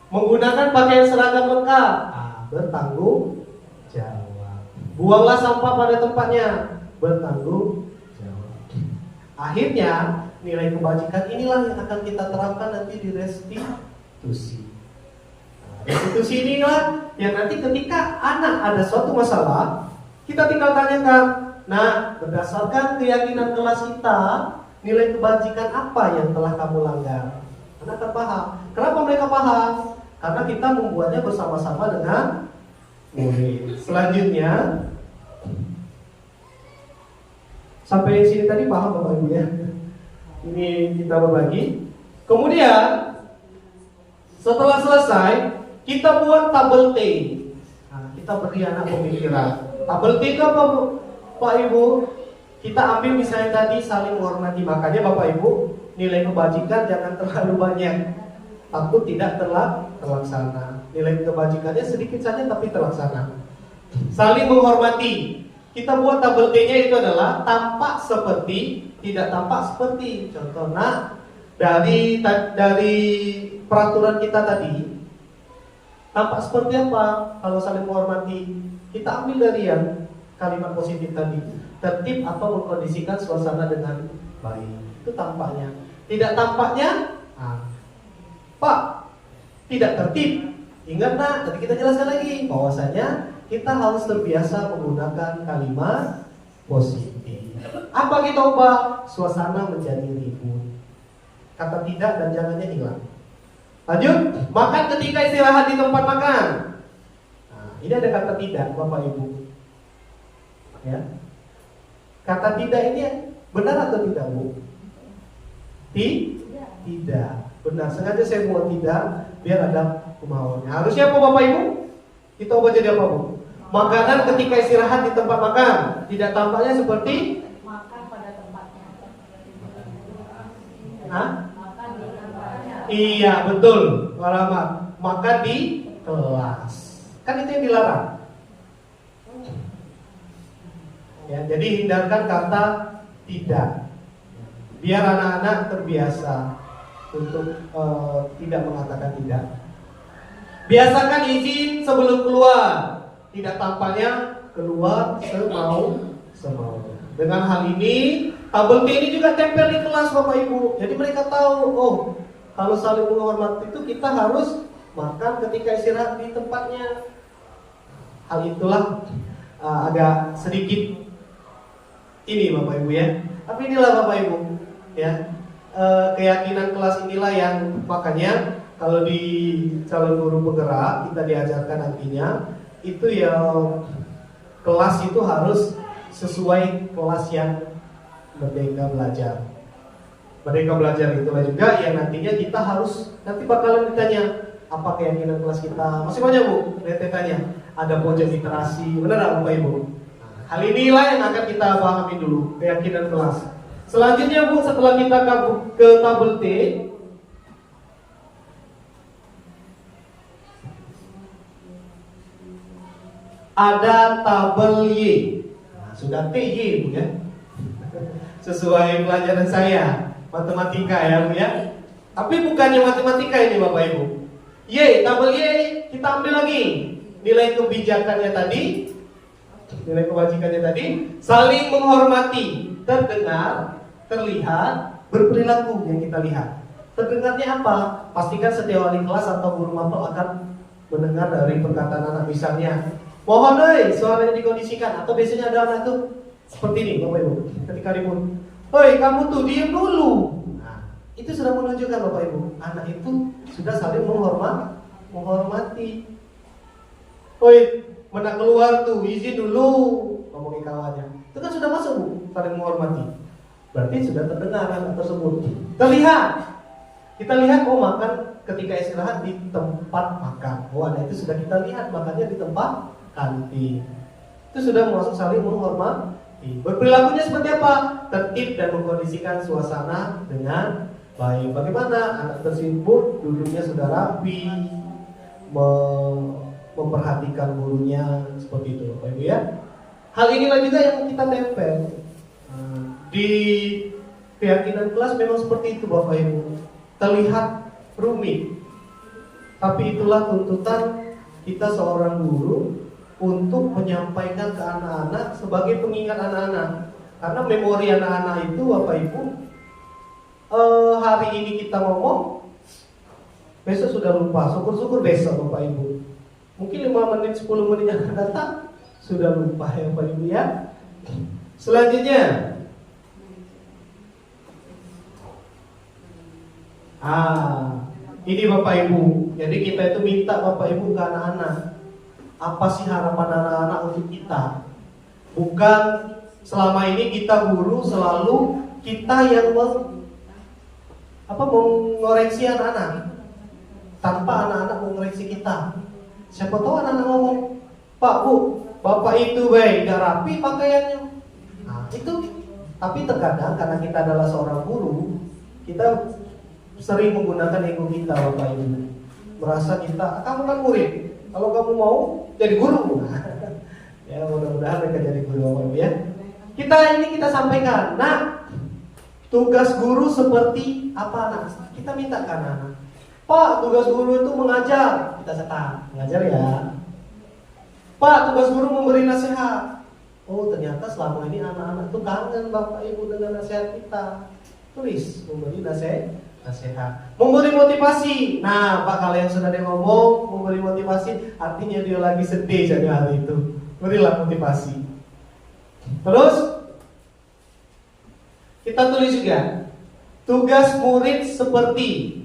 Menggunakan pakaian seragam lengkap, bertanggung jawab. Buanglah sampah pada tempatnya, bertanggung jawab. Akhirnya nilai kebajikan inilah yang akan kita terapkan nanti di restitusi. Restitusi inilah yang nanti ketika anak ada suatu masalah, kita tinggal tanyakan. Nah, berdasarkan keyakinan kelas kita, nilai kebajikan apa yang telah kamu langgar? Anak akan paham. Kenapa mereka paham? Karena kita membuatnya bersama-sama dengan murid. Selanjutnya, sampai sini tadi paham Bapak Ibu ya? Ini kita berbagi. Kemudian setelah selesai, kita buat tabel T. Kita beri anak pemikiran. Tabel T itu apa Pak Ibu? Kita ambil misalnya tadi saling menghormati. Makanya Bapak Ibu, nilai kebajikan jangan terlalu banyak, takut tidak terlaksana. Nilai kebajikannya sedikit saja tapi terlaksana. Saling menghormati. Kita buat tabel T-nya itu adalah tampak seperti, tidak tampak seperti. Contoh, dari peraturan kita tadi, tampak seperti apa kalau saling menghormati? Kita ambil dari yang kalimat positif tadi. Tertib atau mengkondisikan suasana dengan baik. Itu tampaknya. Tidak tampaknya, Pak, tidak tertib. Ingat tadi kita jelaskan lagi bahwasanya kita harus terbiasa menggunakan kalimat positif. Apa kita ubah? Suasana menjadi ribut. Kata tidak dan jangannya hilang. Lanjut, makan ketika istirahat di tempat makan. Ini ada kata tidak, Bapak Ibu. Ya. Kata tidak ini benar atau tidak, Bu? Tidak. Benar. Sengaja saya buat tidak biar ada kemauannya. Harusnya apa Bapak Ibu? Kita ubah jadi apa, Bu? Makanan ketika istirahat di tempat makan. Tidak tampaknya seperti makan pada tempatnya. Makan di tempatnya. Iya, betul. Makan di kelas. Kan itu yang dilarang. Ya, jadi hindarkan kata tidak. Biar anak-anak terbiasa untuk tidak mengatakan tidak. Biasakan izin sebelum keluar. Tidak tampaknya keluar semaunya. Dengan hal ini, tabel T ini juga tempel di kelas Bapak Ibu. Jadi mereka tahu, Kalau saling menghormati itu kita harus makan ketika istirahat di tempatnya. Hal itulah agak sedikit ini Bapak Ibu ya. Tapi inilah Bapak Ibu ya, keyakinan kelas inilah yang makanya kalau di calon guru penggerak kita diajarkan nantinya itu ya, kelas itu harus sesuai kelas yang Merdeka Belajar. Merdeka Belajar itulah juga yang nantinya kita harus, nanti bakalan ditanya apa keyakinan kelas kita. Masih banyak Bu, tanya. Ada pojok literasi, benar Bapak Ibu? Hal inilah yang akan kita pahami dulu, keyakinan kelas. Selanjutnya Bu, setelah kita ke tabel T, ada tabel Y. Nah, sudah T, Y Bu ya. Sesuai pelajaran saya, matematika ya Bu ya. Tapi bukannya matematika ini Bapak Ibu. Y, tabel Y kita ambil lagi. Nilai kebijakannya tadi, nilai kewajibannya tadi, saling menghormati, terdengar, terlihat, berperilaku yang kita lihat. Terdengarnya apa? Pastikan setiap wali kelas atau guru mapel akan mendengar dari perkataan anak, misalnya, mohon suaranya dikondisikan. Atau biasanya ada anak tuh seperti ini Bapak Ibu, ketika ribut, hoi kamu tuh diem dulu. Nah, itu sudah menunjukkan Bapak Ibu, anak itu sudah saling menghormati. Woi, mana keluar tuh, izin dulu, ngomongin kawannya. Itu kan sudah masuk Bu, saling menghormati. Berarti sudah terdengar anak tersebut. Terlihat, kita lihat makan ketika istirahat di tempat makan. Anak itu sudah kita lihat makannya di tempat kantin. Itu sudah masuk saling menghormati. Berperilakunya seperti apa? Tertib dan mengkondisikan suasana dengan baik. Bagaimana anak tersebut duduknya sudah rapi, memperhatikan gurunya, seperti itu Bapak Ibu ya. Hal inilah juga yang kita tempel di keyakinan kelas. Memang seperti itu Bapak Ibu. Terlihat rumit, tapi itulah tuntutan kita seorang guru untuk menyampaikan ke anak-anak sebagai pengingat anak-anak. Karena memori anak-anak itu Bapak Ibu, hari ini kita ngomong, besok sudah lupa. Syukur-syukur besok Bapak Ibu. Mungkin 5 menit, 10 menit yang akan datang sudah lupa ya Bapak Ibu ya. Selanjutnya, ini Bapak Ibu. Jadi kita itu minta Bapak Ibu ke anak-anak, apa sih harapan anak-anak untuk kita? Bukan selama ini kita guru selalu kita yang mengoreksi anak-anak, tanpa anak-anak mengoreksi kita. Siapa tahu anak-anak ngomong, Pak Bu, Bapak itu baik, gak rapi pakaiannya. Nah itu, tapi terkadang karena kita adalah seorang guru, kita sering menggunakan ego kita Bapak Ibu. Merasa kita, kamu kan murid, kalau kamu mau jadi guru. Ya mudah-mudahan mereka jadi guru Bapak Ibu ya. Kita sampaikan. Nah, tugas guru seperti apa anak? Kita minta ke anak-anak, Pak, tugas guru itu mengajar. Kita catat, mengajar ya. Pak, tugas guru memberi nasihat. Oh, ternyata selama ini anak-anak itu kangen Bapak Ibu dengan nasihat kita. Tulis, memberi nasihat. Memberi motivasi. Nah, Pak, kalau yang sudah dia ngomong memberi motivasi, artinya dia lagi sedih jadi hari itu. Berilah motivasi. Terus kita tulis juga tugas murid seperti.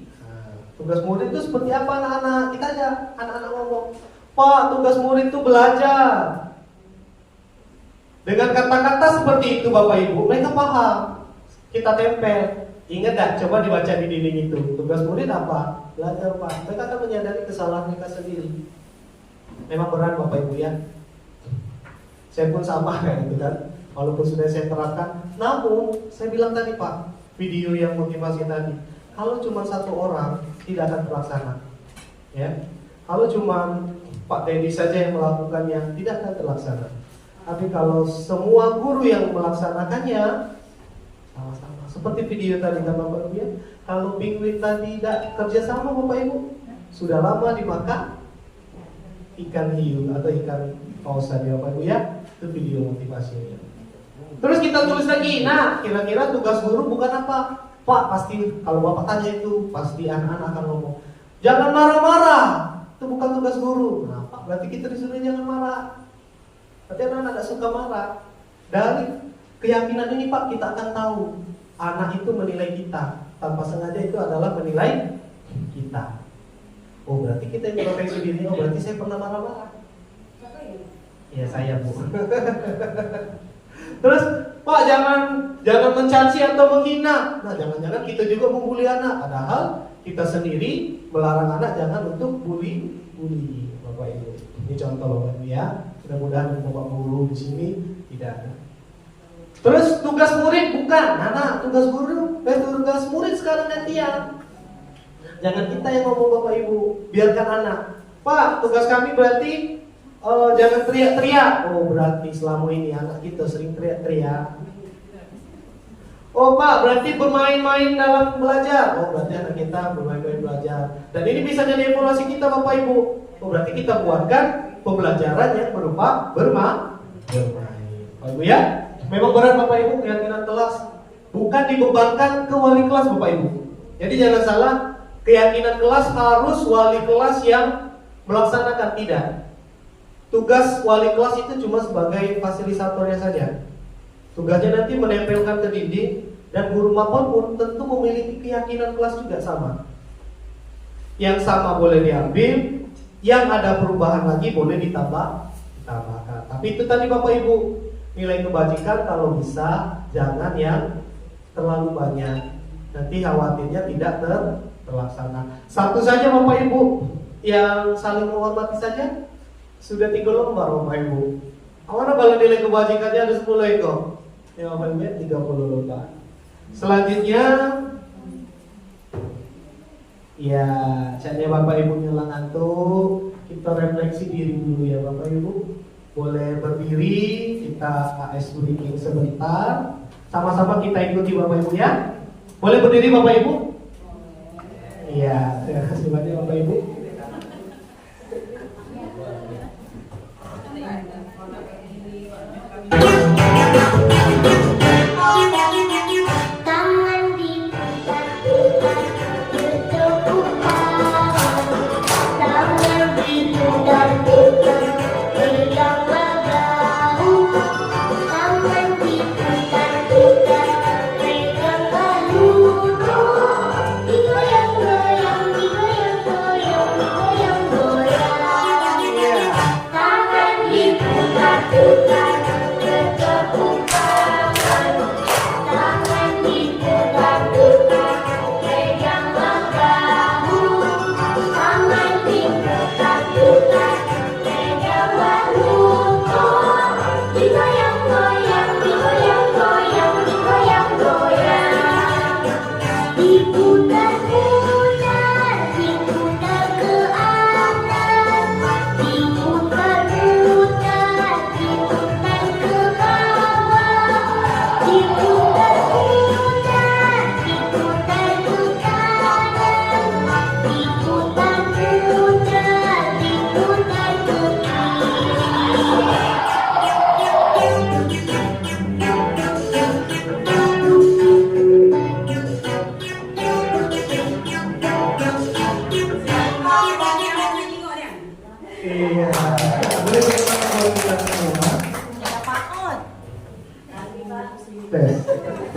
Tugas murid itu seperti apa anak-anak? Kita aja anak-anak ngomong, Pak, tugas murid itu belajar. Dengan kata-kata seperti itu Bapak Ibu, mereka paham. Kita tempel. Ingat gak? Coba dibaca di dinding itu. Tugas murid apa? Belajar Pak. Mereka akan menyadari kesalahan mereka sendiri. Memang berat Bapak Ibu ya. Saya pun sama kayak gitu kan. Walaupun sudah saya terapkan, namun saya bilang tadi Pak, video yang motivasi tadi, kalau cuma satu orang tidak akan terlaksana, ya. Kalau cuma Pak Dedi saja yang melakukannya, tidak akan terlaksana. Tapi kalau semua guru yang melaksanakannya, sama-sama. Seperti video tadi kan Bapak Ibu ya, kalau penguin tadi tidak kerjasama Bapak Ibu, sudah lama dimakan ikan hiu atau ikan paus tadi Bapak Ibu ya, itu video motivasinya. Terus kita tulis lagi, nah kira-kira tugas guru bukan apa? Pak, pasti kalau bapak tanya itu pasti anak-anak akan ngomong, jangan marah-marah, itu bukan tugas guru. Nah, Pak, berarti kita disuruh jangan marah. Berarti anak-anak tidak suka marah. Dari keyakinan ini Pak, kita akan tahu anak itu menilai kita tanpa sengaja, itu adalah menilai kita. Oh, berarti kita yang introspeksi diri. Oh, berarti saya pernah marah-marah. Ya saya, Bu. Terus Pak, jangan mencaci atau menghina. Nah, jangan-jangan kita juga membuli anak. Padahal kita sendiri melarang anak jangan untuk bully Bapak Ibu. Ini contoh Bapak Ibu ya. Mudah-mudahan Bapak guru di sini tidak ada. Terus tugas murid bukan, anak tugas guru, tugas murid sekarang gantian. Jangan kita yang ngomong Bapak Ibu, biarkan anak. Pak, tugas kami berarti jangan teriak-teriak. Oh, berarti selama ini anak kita sering teriak-teriak. Oh Pak, berarti bermain-main dalam belajar. Oh, berarti anak kita bermain-main belajar. Dan ini bisa jadi evaluasi kita Bapak Ibu. Oh, berarti kita buatkan pembelajaran yang berupa bermain. Bapak Ibu ya, memang berat Bapak Ibu keyakinan kelas bukan dibebankan ke wali kelas Bapak Ibu. Jadi jangan salah, keyakinan kelas harus wali kelas yang melaksanakan, tidak. Tugas wali kelas itu cuma sebagai fasilitatornya saja. Tugasnya nanti menempelkan ke dinding, dan guru maupun pun tentu memiliki keyakinan kelas juga sama. Yang sama boleh diambil, yang ada perubahan lagi boleh ditambahkan. Tapi itu tadi Bapak Ibu, nilai kebajikan kalau bisa jangan yang terlalu banyak. Nanti khawatirnya tidak terlaksana. Satu saja Bapak Ibu, yang saling menghormati saja sudah 3 lembar Bapak Ibu. Mana kalau nilai kebajikannya ada 10 ekor? Ya Bapak Ibu, 30 lembar. Selanjutnya, ya saatnya Bapak Ibu nyala ngantuk, kita refleksi diri dulu ya Bapak Ibu. Boleh berdiri, kita AS breathing sebentar. Sama-sama kita ikuti Bapak Ibu ya. Boleh berdiri Bapak Ibu? Iya, terima kasih banyak Bapak Ibu.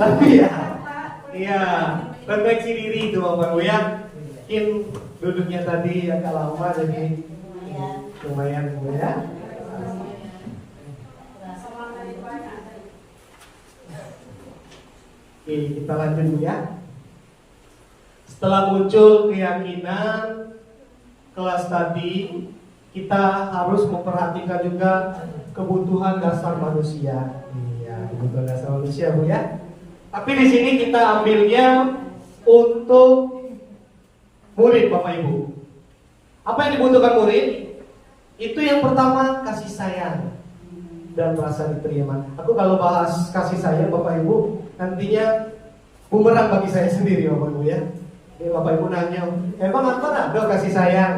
Tapi ya, iya, refleksi diri itu Bapak Ibu ya. Mungkin duduknya tadi agak lama jadi lumayan Bu ya. Oke, kita lanjut dulu ya. Setelah muncul keyakinan kelas tadi, kita harus memperhatikan juga kebutuhan dasar manusia. Kebutuhan dasar manusia Bu ya. Tapi di sini kita ambilnya untuk murid Bapak Ibu. Apa yang dibutuhkan murid? Itu yang pertama kasih sayang dan rasa diterima. Aku kalau bahas kasih sayang Bapak Ibu, nantinya bumerang bagi saya sendiri Bapak Ibu ya. Jadi Bapak Ibu nanya, emang apa ada kasih sayang?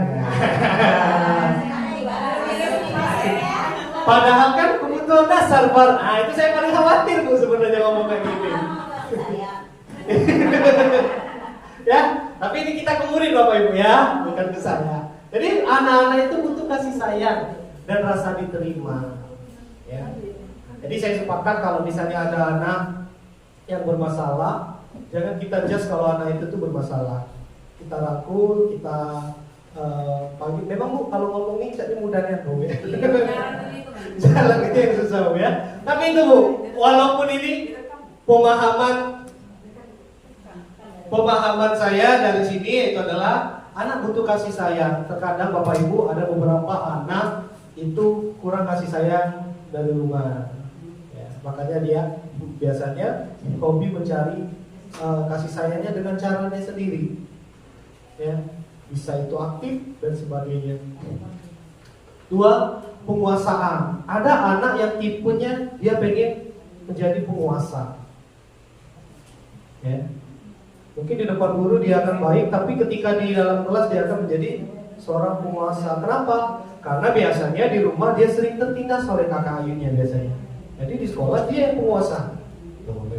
Padahal kan kebutuhan dasar Pak. Nah, itu saya paling khawatir Bu sebenarnya ngomong kayak gini. Ya, tapi ini kita ke murid Bapak Ibu ya, bukan ke saya. Jadi anak-anak itu butuh kasih sayang dan rasa diterima. Ya. Jadi saya sepakat kalau misalnya ada anak yang bermasalah, jangan kita judge kalau anak itu tuh bermasalah. Kita rangkul, kita panggil. Memang Bu, kalau ngomongin jadi mudahnya Bu ya. Jalan itu yang susah Bu ya. Tapi itu Bu, walaupun ini pemahaman saya dari sini itu adalah anak butuh kasih sayang. Terkadang Bapak Ibu ada beberapa anak itu kurang kasih sayang dari rumah. Ya, makanya dia biasanya hobi mencari kasih sayangnya dengan caranya sendiri. Ya, bisa itu aktif dan sebagainya. 2, penguasaan. Ada anak yang tipenya dia pengen menjadi penguasa. Ya. Mungkin di depan guru dia akan baik, tapi ketika di dalam kelas dia akan menjadi seorang penguasa. Kenapa? Karena biasanya di rumah dia sering tertindas oleh kakak ayunya biasanya. Jadi di sekolah dia yang penguasa.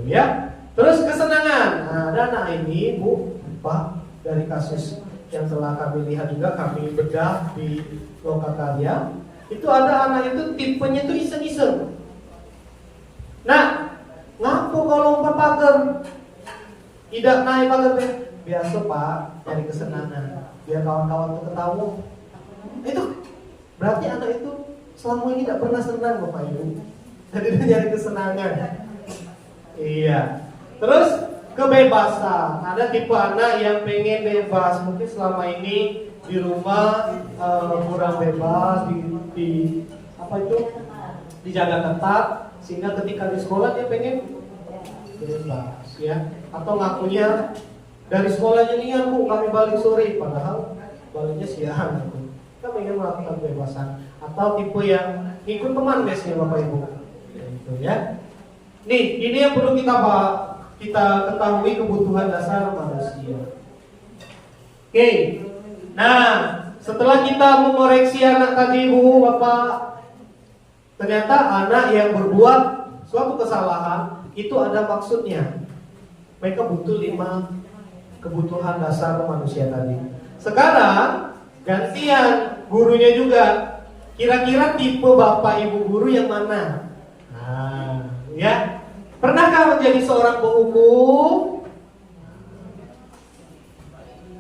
Ya. Terus kesenangan. Nah, ada anak ini Bu, Pak, dari kasus yang telah kami lihat juga, kami bedah di Lokakarya, itu ada anak itu tipenya itu iseng-iseng. Nah, ngapo kalau lompat pagar? Tidak naik pagar, biasa Pak, cari kesenangan, biar kawan-kawan tuh ketawa. Itu berarti anak itu selama ini tidak pernah senang Bapak Ibu. Jadi dia nyari kesenangan. Iya. Terus kebebasan. Ada tipe anak yang pengen bebas. Mungkin selama ini di rumah kurang bebas, di apa itu dijaga ketat, sehingga ketika di sekolah dia pengen bebas, ya. Atau ngakunya dari sekolahnya niat Bu, kami balik sore, padahal baliknya siang. Kita pengen melakukan kebebasan. Atau tipe yang ikut teman biasanya Bapak Ibu. Gitu ya. Nih, ini yang perlu kita ketahui kebutuhan dasar manusia. Oke. Nah, setelah kita mengoreksi anak tadi Bu, Bapak, ternyata anak yang berbuat suatu kesalahan itu ada maksudnya. Mereka butuh 5 kebutuhan dasar manusia tadi. Sekarang gantian gurunya juga. Kira-kira tipe Bapak Ibu guru yang mana? Nah, ya. Pernahkah menjadi seorang penghukum?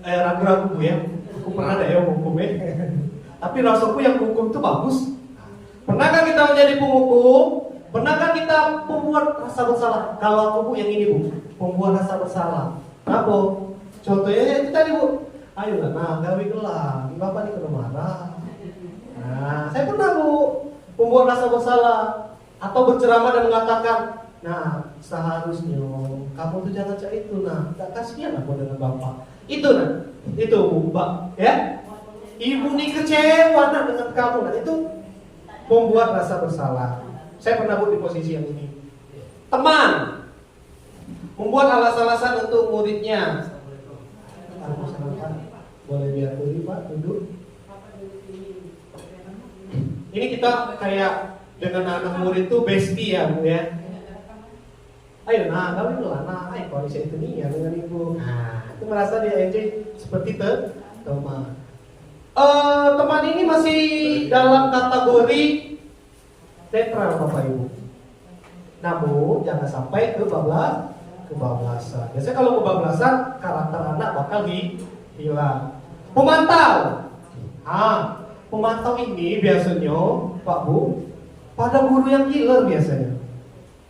Ragu-ragu ya. Aku pernah ada yang hukum ya. Tapi rasaku yang hukum itu bagus. Pernahkah kita menjadi penghukum? Pernahkah kita pembuat rasa bersalah? Kalau aku Bu yang ini Bu, pembuat rasa bersalah. Apa? Contohnya itu tadi Bu. Ayolah, nah gawe gelang. Bapak ini kena marah. Nah, saya pernah Bu pembuat rasa bersalah atau berceramah dan mengatakan, nah seharusnya kamu tuh jangan cari itu. Nah, tak kasihan aku dengan Bapak. Itu nah, itu Bu, Mbak, ya. Ibu nih kecewa nah dengan kamu. Nah, itu membuat rasa bersalah. Saya pernah Bu di posisi yang ini. Teman membuat alasan-alasan untuk muridnya. Boleh biar dulu Pak, duduk. Ini kita kayak dengan anak murid itu bestie ya Bu ya. Ayo nah, kami dulu nah, ayo kondisi itu nih ya dengan ibu. Nah, itu merasa dia enjoy seperti teman. Teman ini masih dalam kategori netral Bapak Ibu. Namun jangan sampai kebablasan. Biasanya kalau kebablasan karakter anak bakal hilang. Pemantau. Pemantau ini biasanya Pak Bu pada guru yang killer biasanya.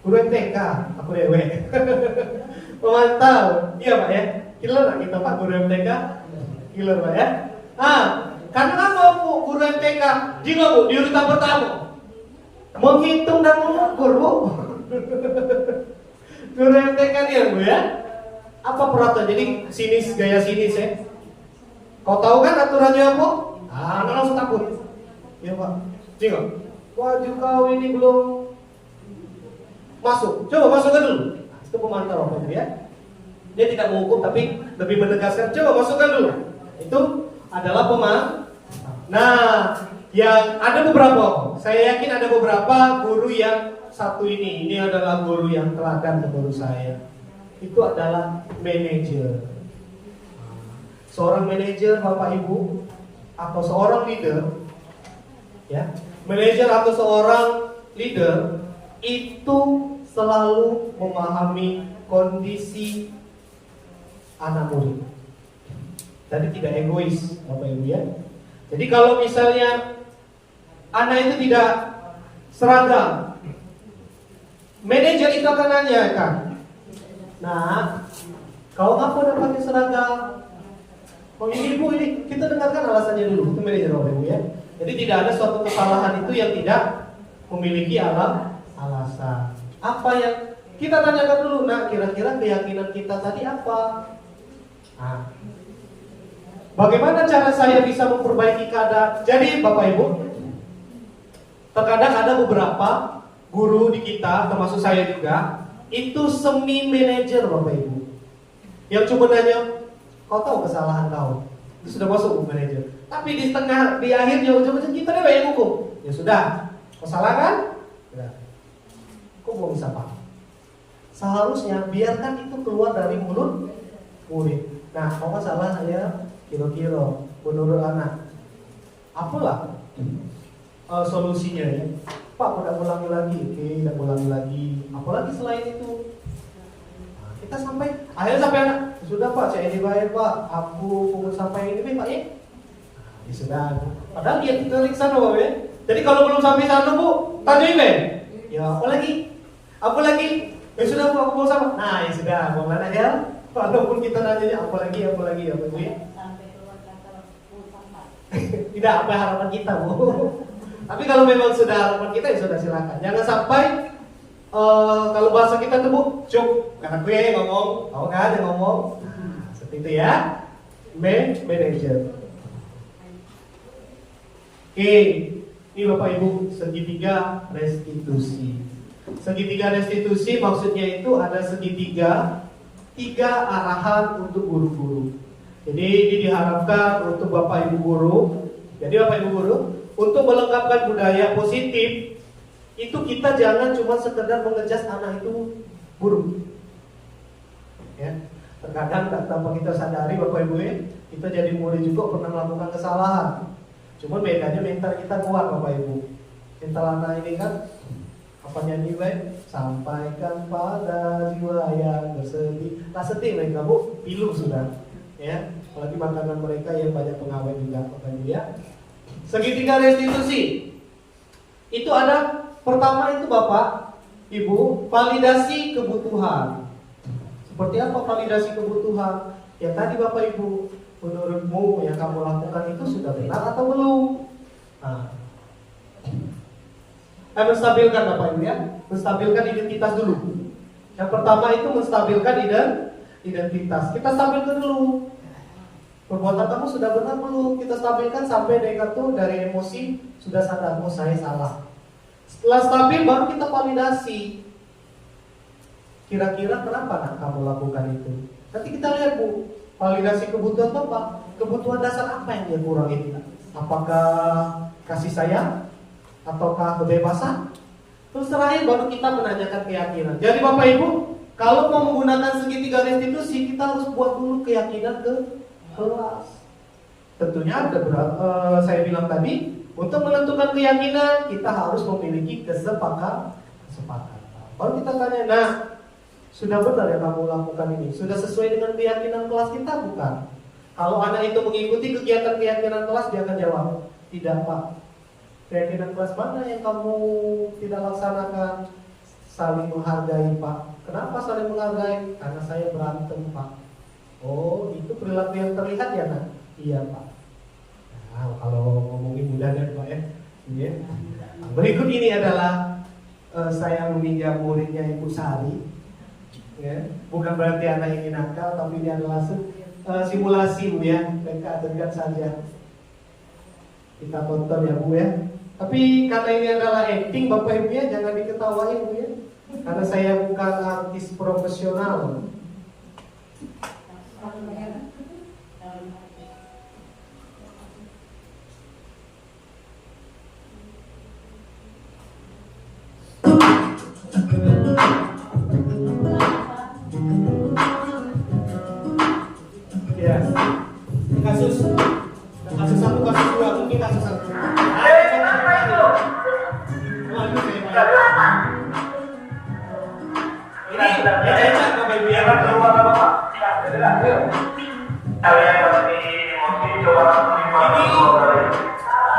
Guru MTK, aku dewe. Pemantau, iya Pak ya. Killer lah kita Pak guru MTK. Killer Pak ya. Karena apa Bu guru MTK? Juga Bu di urutan pertama menghitung dan mengukur Bu. Guru MTK dia Bu ya. Apa peraturan? Jadi sinis, gaya sinis ya. Kau tahu kan aturannya apa? Anak langsung takut. Iya Pak. Juga. Wajib kau ini belum masuk. Coba masukkan dulu. Itu pemantau Bapak ya. Dia tidak menghukum tapi lebih menegaskan. Coba masukkan dulu. Itu adalah pemantau. Nah, yang ada beberapa. Saya yakin ada beberapa guru yang satu ini. Ini adalah guru yang teladan menurut saya. itu adalah manajer. Seorang manajer Bapak Ibu atau seorang leader, ya, manajer atau seorang leader itu selalu memahami kondisi anak murid. Jadi tidak egois Bapak Ibu ya. Jadi kalau misalnya anak itu tidak seragam, manajer itu akan nanyakan, nah, kau ngapa udah pakai seragam? Oh ini ibu ini, kita dengarkan alasannya dulu. Itu manajer Bapak Ibu ya. Jadi tidak ada suatu kesalahan itu yang tidak memiliki alasan. Apa yang kita tanyakan dulu? Nah, kira-kira keyakinan kita tadi apa? Nah, bagaimana cara saya bisa memperbaiki keadaan? Jadi Bapak Ibu, terkadang ada beberapa guru di kita, termasuk saya juga, itu semi manajer Bapak Ibu, yang cuma nanya, kau tahu kesalahan kau, itu sudah masuk ke manajer. Tapi di akhirnya ujung-ujung kita deh yang hukum. Ya sudah, kesalahan kan? Sudah. Kok mau bisa paham? Seharusnya biarkan itu keluar dari mulut murid. Nah, kau salah saya kira-kira menurut anak. Apalah solusinya ya? Pak, tidak ulangi lagi, oke, tidak ulangi lagi. Apalagi selain itu? Kita sampai akhirnya sampai anak, sudah Pak, saya ini bayar Pak, aku pungut sampai ini Pak ya. Ya sudah. Padahal dia tinggal di sana Pak ya. Jadi kalau belum sampai sana Bu, tanyain deh. Ya apa lagi? Apa lagi? Ya sudah Bu, aku mau sama. Nah ya sudah, mau mana ya? Walaupun kita nanya apa lagi ya Bu ya. Sampai keluar kata pungut sampah. Tidak apa harapan kita Bu. Tapi kalau memang sudah harapan kita ya sudah silakan. Jangan sampai kalau bahasa kita tuh Bu, cuk, karena gue ngomong, tahu nggak ada ngomong, seperti itu ya, manager. Oke, ini Bapak Ibu segitiga restitusi. Segitiga restitusi maksudnya itu ada segitiga, 3 arahan untuk guru-guru. Jadi ini diharapkan untuk Bapak Ibu guru. Jadi Bapak Ibu guru, untuk melengkapkan budaya positif, itu kita jangan cuma sekedar mengejas anak itu buruk. Ya, terkadang tanpa kita sadari Bapak Ibu ya, kita jadi murid juga pernah melakukan kesalahan. Cuma bedanya mental kita kuat Bapak Ibu. Mental anak ini kan apa nyanyi baik? Sampaikan pada jiwa yang bersedih. Lah sedih mereka Bu, pilu sudah. Ya, apalagi makanan mereka yang banyak pengawet juga Bapak Ibu ya. Segitiga restitusi. Itu ada pertama itu Bapak, Ibu, validasi kebutuhan. Seperti apa validasi kebutuhan? Ya tadi Bapak Ibu, menurutmu yang kamu lakukan itu sudah benar atau belum? Nah, menstabilkan Bapak Ibu ya, menstabilkan identitas dulu. Yang pertama itu menstabilkan identitas. Kita stabilkan dulu. Perbuatan kamu sudah benar belum? Kita stabilkan sampai mereka tuh dari emosi sudah sadar, oh saya salah. Setelah stabil baru kita validasi. Kira-kira kenapa nak kamu lakukan itu? Nanti kita lihat Bu, validasi kebutuhan apa? Kebutuhan dasar apa yang dia kurang itu? Apakah kasih sayang? Ataukah kebebasan? Terus terakhir baru kita menanyakan keyakinan. Jadi Bapak Ibu, kalau mau menggunakan segitiga restitusi, kita harus buat dulu keyakinan ke kelas. Tentunya ada saya bilang tadi, untuk menentukan keyakinan kita harus memiliki kesepakatan. Baru kita tanya, nah sudah benar ya kamu lakukan ini? Sudah sesuai dengan keyakinan kelas kita bukan? Kalau anak itu mengikuti kegiatan-keyakinan kelas, dia akan jawab, tidak Pak. Keyakinan kelas mana yang kamu tidak laksanakan? Saling menghargai Pak. Kenapa saling menghargai? Karena saya berantem Pak. Oh, itu perilaku yang terlihat ya nak? Iya Pak. Nah, kalau ngomongin budaya Pak ya. Ya. Berikut ini adalah saya meminjam muridnya Ibu Sari. Ya. Bukan berarti anak ini nakal, tapi ini adalah simulasi Bu ya. Mereka dekat saja. Kita tonton ya Bu ya. Tapi karena ini adalah acting Bapak Ibu ya, jangan diketawain Bu ya. Karena saya bukan artis profesional. juga mungkin kasus satu. Ini cecak Bapak Ibu ya.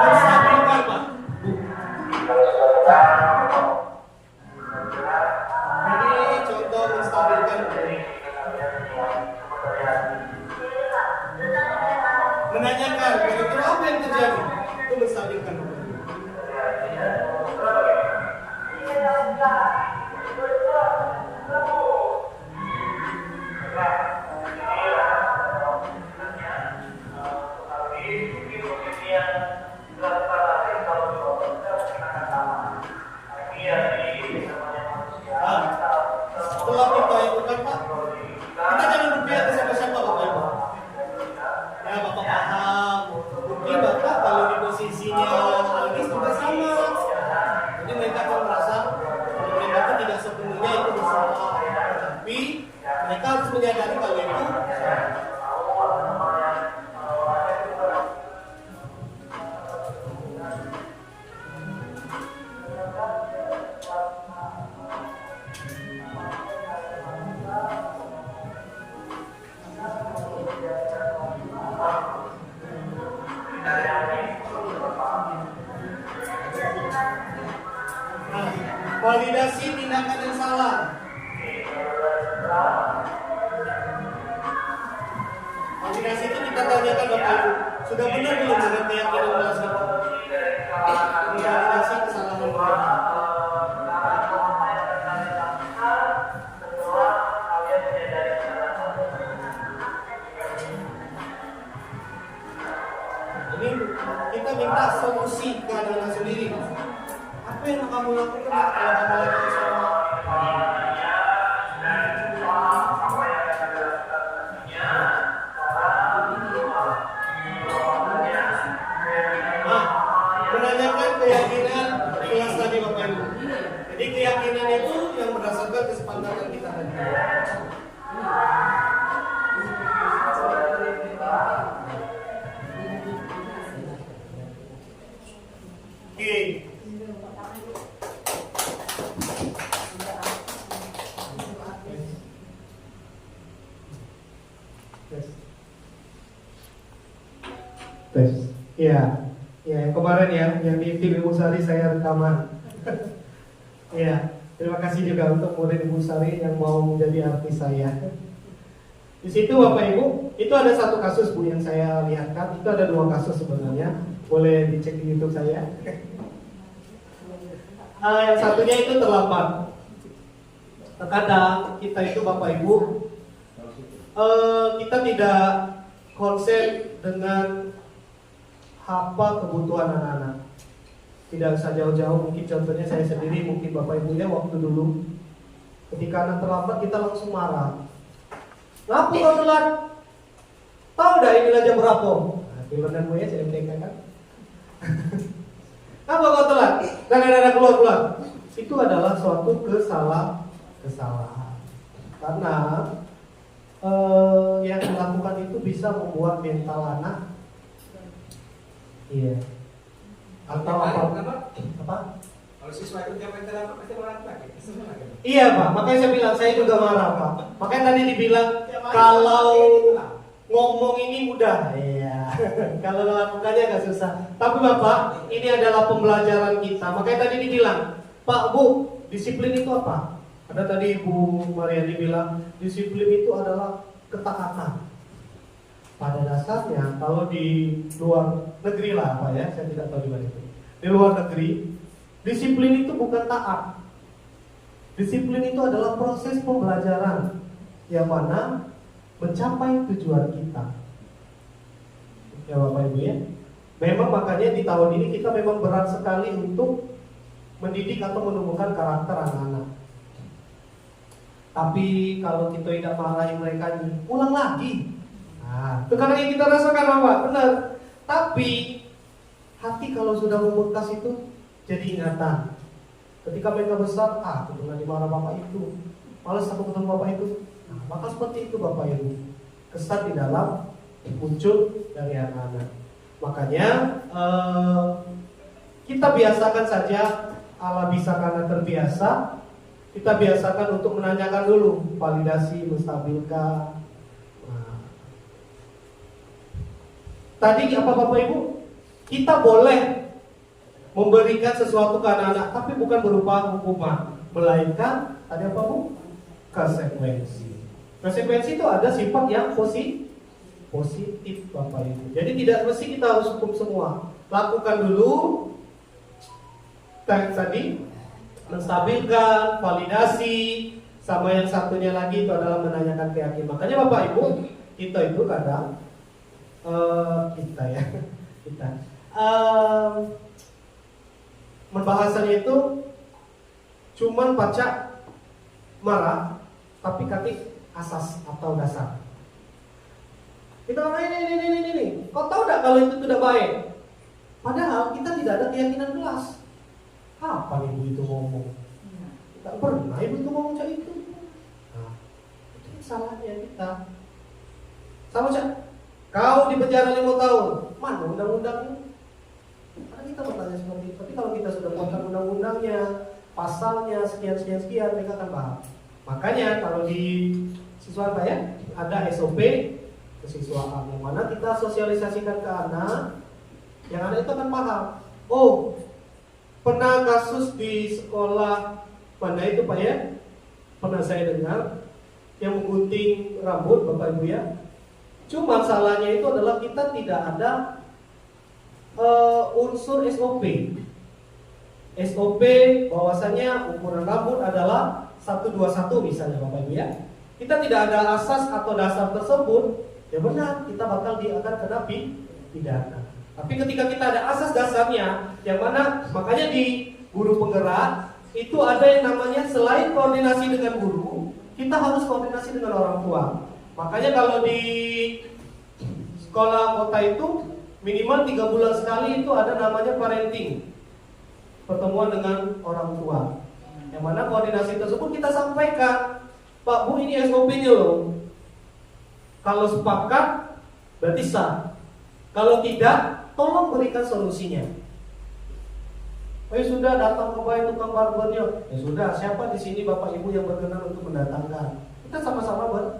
Menstabilkan Pak. Ini contoh menstabilkan. Menanyakan kira-kira apa yang terjadi. Itu menstabilkan Bapak Ibu. Setelah kita ikutan Pak, kita jangan berpihak ke siapa-siapa Bapak Ibu. Ya Bapak paham, mungkin Bapak kalau di posisinya Algis juga sama. Jadi mereka akan merasa kalau mereka itu tidak sepenuhnya itu bersalah. Tapi mereka harus menyadari kalau itu validasi tindakan yang salah. Validasi itu kita tanyakan Bapak Ibu, sudah benar belum dengan keyakinan dasar? Validasi kesalahan mereka. Ini kita minta solusi keadaan sendiri. Apa yang kamu lakukan kalau kamu lagi sama? Menanyakan keyakinan kelas tadi Bapak Ibu. Jadi keyakinan itu yang berdasarkan kesepakatan kita tadi. Oke. Tes. Ya, yang kemarin ya, yang di tim Ibu Sari saya rekaman. Ya, terima kasih juga untuk murid Ibu Sari yang mau menjadi artis saya. Di situ Bapak Ibu, itu ada satu kasus Bu yang saya lihatkan. Itu ada dua kasus sebenarnya. Boleh dicek di YouTube saya. Yang satunya itu terlambat. Terkadang kita itu Bapak Ibu, kita tidak konsen dengan apa kebutuhan anak-anak. Tidak usah jauh-jauh, mungkin contohnya saya sendiri, mungkin Bapak Ibunya waktu dulu ketika anak terlambat kita langsung marah. Ngapa kau telat? Tahu dah inilah jam berapa? Nah, pilonan ya saya MTK kan. Ngapa kau telat? Dan keluar. Itu adalah suatu kesalahan. Karena yang dilakukan itu bisa membuat mental anak. Iya. Atau apa? Kalau siswa itu tiap mental pasti marah lagi. Iya Pak, makanya saya bilang saya juga marah Pak. Makanya tadi dibilang kalau ngomong ini mudah. Iya. Kalau lakukannya agak susah. Tapi Bapak, ini adalah pembelajaran kita. Makanya tadi dibilang, Pak Bu, disiplin itu apa? Ada tadi Ibu Mariani bilang, disiplin itu adalah ketaatan. Pada dasarnya kalau di luar negeri lah Pak ya, saya tidak tahu di mana itu. Di luar negeri, disiplin itu bukan taat. Disiplin itu adalah proses pembelajaran yang mana mencapai tujuan kita. Ya Bapak Ibu ya. Memang makanya di tahun ini kita memang berat sekali untuk mendidik atau menumbuhkan karakter anak-anak. Tapi kalau kita tidak marahin mereka, ulang lagi. Nah, itu karena yang kita rasakan Bapak, benar. Tapi hati kalau sudah membekas itu jadi ingatan. Ketika mereka besar, aku dengan dimarah bapak itu, malas aku ketemu bapak itu. Nah, maka seperti itu Bapak Ibu, kesan di dalam muncul dari anak-anak. Makanya kita biasakan saja, Allah bisa karena terbiasa. Kita biasakan untuk menanyakan dulu, validasi, menstabilkan. Nah, tadi apa Bapak Ibu? Kita boleh memberikan sesuatu ke anak-anak, tapi bukan berupa hukuman, melainkan tadi apa Bu? Konsekuensi. Konsekuensi itu ada sifat yang positif Bapak Ibu. Jadi tidak mesti kita harus hukum semua. Lakukan dulu tadi menstabilkan, validasi, sama yang satunya lagi itu adalah menanyakan keyakinan. Makanya Bapak Ibu, kita itu kadang membahasanya itu cuman baca marah, tapi kasih asas atau dasar. Kita orang ini, kau tahu tidak kalau itu tidak baik? Padahal kita tidak ada keyakinan jelas. Apa ibu itu ngomong? Tidak pernah ibu itu ngomong kayak itu. Nah, itu yang salahnya kita. Sama saja. Kau di penjara 5 tahun. Mana undang-undangnya? Karena kita bertanya seperti itu. Tapi kalau kita sudah buatkan undang-undangnya, pasalnya sekian, mereka akan paham. Makanya kalau di siswa apa ya, ada SOP kesiswaan yang mana kita sosialisasikan ke anak, yang anak itu akan paham. Oh, pernah kasus di sekolah mana itu Pak ya? Pernah saya dengar yang menggunting rambut Bapak Ibu ya. Cuma salahnya itu adalah kita tidak ada unsur SOP. SOP bahwasanya ukuran rambut adalah 121 misalnya Bapak Ibu ya. Kita tidak ada asas atau dasar tersebut, ya benar kita bakal akan kena pidana. Tapi ketika kita ada asas dasarnya, yang mana makanya di guru penggerak itu ada yang namanya selain koordinasi dengan guru, kita harus koordinasi dengan orang tua. Makanya kalau di sekolah kota itu minimal 3 bulan sekali itu ada namanya parenting, pertemuan dengan orang tua. Yang mana koordinasi tersebut kita sampaikan, Pak Bu ini SOP-nya loh. Kalau sepakat berarti sah. Kalau tidak, tolong berikan solusinya. Oh ya sudah, datang ke bayi tukang barbernya. Ya sudah, siapa di sini Bapak Ibu yang berkenan untuk mendatangkan? Kita sama-sama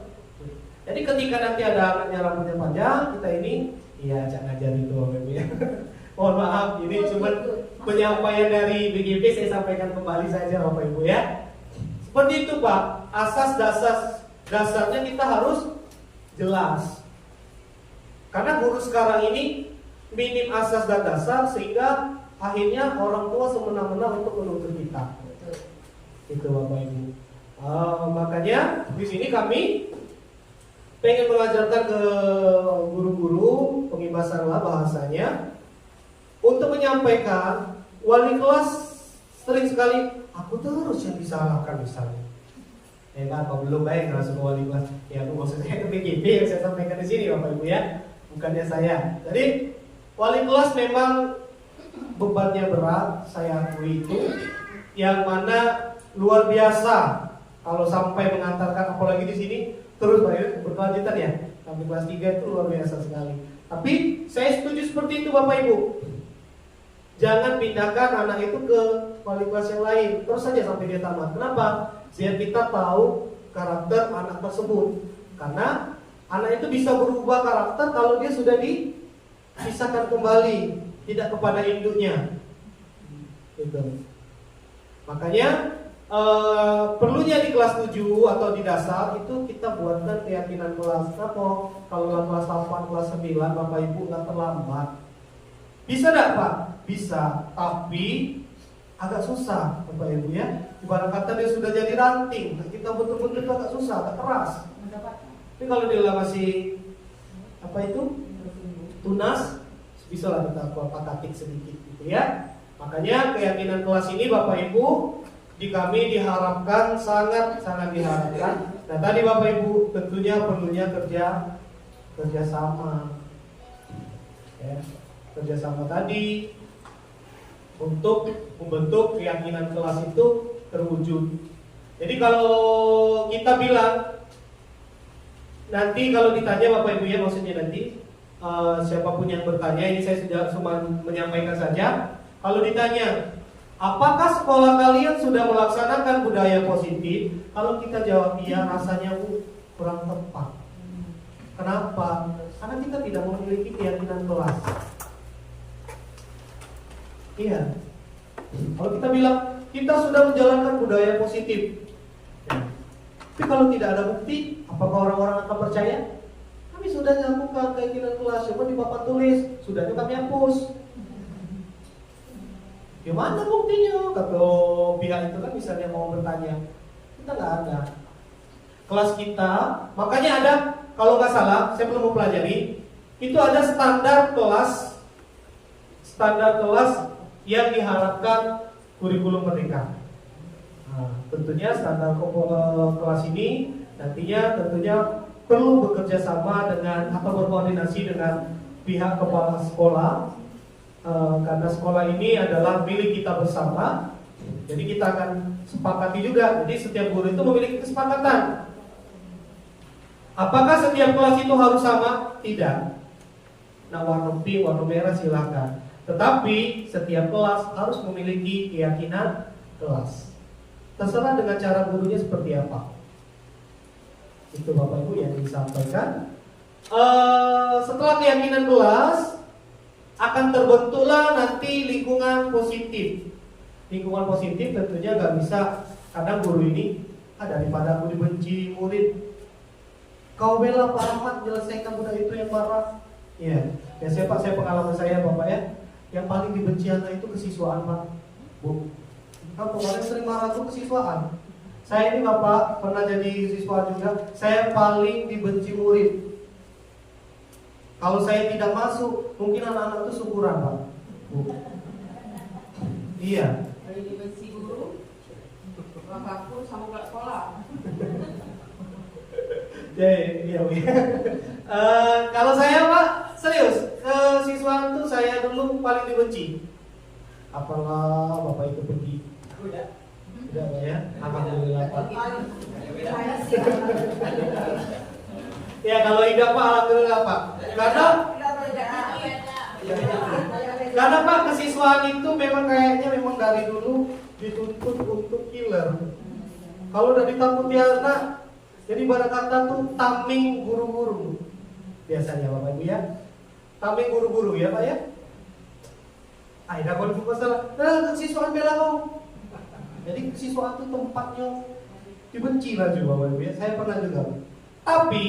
Jadi ketika nanti ada anaknya rambutnya panjang, kita ini iya jangan ngajar itu Bapak Ibu ya. Mohon maaf, ini cuma penyampaian dari BGP, saya sampaikan kembali saja Bapak Ibu ya. Seperti itu Pak, asas dasarnya kita harus jelas. Karena guru sekarang ini minim asas dan dasar sehingga akhirnya orang tua semena-mena untuk menuntut kita. Itu Bapak Ibu. Makanya di sini kami pengen mengajarkan ke guru-guru pengibasan lah bahasanya untuk menyampaikan wali kelas sering sekali aku terus yang disalahkan misalnya. Ya kan, kalau belum baik langsung ke wali kelas. Ya aku maksudnya ke BGP yang saya sampaikan di sini Bapak Ibu ya, bukannya saya. Jadi wali kelas memang bebannya berat, saya akui itu, yang mana luar biasa kalau sampai mengantarkan, apalagi di sini terus berkelanjutan ya, sampai kelas 3 itu luar biasa sekali. Tapi saya setuju seperti itu Bapak Ibu. Jangan pindahkan anak itu ke wali kelas yang lain, terus saja sampai dia tamat. Kenapa? Biar kita tahu karakter anak tersebut. Karena anak itu bisa berubah karakter kalau dia sudah dipisahkan kembali, tidak kepada induknya. Gitu. Makanya perlunya di kelas 7 atau di dasar itu kita buatkan keyakinan kelas. Kenapa? Kalau kelas 8, kelas 9 Bapak Ibu nggak terlambat. Bisa enggak Pak? Bisa, tapi agak susah Bapak Ibu ya. Ibarat kata dia sudah jadi ranting, kita betul-betul agak susah, agak keras. Tapi kalau dia masih apa itu? Tunas, bisa lah kita patah-patah sedikit gitu ya. Makanya keyakinan kelas ini Bapak Ibu di kami diharapkan sangat diharapkan. Nah tadi Bapak Ibu tentunya perlunya kerjasama, ya, kerjasama tadi untuk membentuk keyakinan kelas itu terwujud. Jadi kalau kita bilang nanti kalau ditanya Bapak Ibu ya, maksudnya nanti siapapun yang bertanya, ini saya sudah cuma menyampaikan saja. Kalau ditanya, apakah sekolah kalian sudah melaksanakan budaya positif? Kalau kita jawab iya, rasanya kurang tepat. Kenapa? Karena kita tidak memiliki keyakinan kelas. Iya. Kalau kita bilang kita sudah menjalankan budaya positif, tapi kalau tidak ada bukti, apakah orang-orang akan percaya? Kami sudah melakukan keyakinan kelas, cuma di papan tulis, sudah itu kami hapus. Gimana buktinya? Kata pihak itu kan misalnya mau bertanya, kita nggak ada. Kelas kita, makanya ada, kalau nggak salah, saya belum mempelajari, itu ada standar kelas yang diharapkan kurikulum merdeka. Nah, tentunya standar kelas ini nantinya tentunya perlu bekerja sama dengan atau berkoordinasi dengan pihak kepala sekolah, karena sekolah ini adalah milik kita bersama. Jadi kita akan sepakati juga. Jadi setiap guru itu memiliki kesepakatan. Apakah setiap kelas itu harus sama? Tidak. Nah, warna pink, warna merah silakan. Tetapi setiap kelas harus memiliki keyakinan kelas. Terserah dengan cara gurunya seperti apa. Itu Bapak Ibu yang disampaikan. Setelah keyakinan kelas, akan terbentuklah nanti lingkungan positif. Lingkungan positif tentunya gak bisa. Kadang guru ini, daripada aku dibenci murid, kau bela Pak Ahmad menyelesaikan budak itu yang marah. Iya, ya saya pengalaman saya Bapak ya. Yang paling dibenci anak itu kesiswaan Pak. Bu, kan kemarin sering marah tuh kesiswaan. Saya ini Bapak pernah jadi siswa juga. Saya paling dibenci murid. Kalau saya tidak masuk, mungkin anak-anak itu syukuran Pak. Bu. Iya. Dari dimensi guru, bapakku sama gak sekolah. Iya. Kalau saya Pak, serius, kesiswaan tuh saya dulu paling dibenci. Apalah Bapak itu pergi. Tidak Pak ya. Alhamdulillah Pak. Saya sih. Ya kalau tidak Pak, alhamdulillah Pak. Karena Pak kesiswaan itu memang kayaknya memang dari dulu dituntut untuk killer. Kalau udah ditakuti anak, jadi pada kata tuh taming guru-guru. Biasanya Bapak Ibu ya. Taming guru-guru ya Pak ya. Ada konflik masalah. Nah, kesiswaan bela kau. Jadi kesiswaan itu tempatnya dibenci lah juga Bapak Ibu ya. Saya pernah juga. Tetapi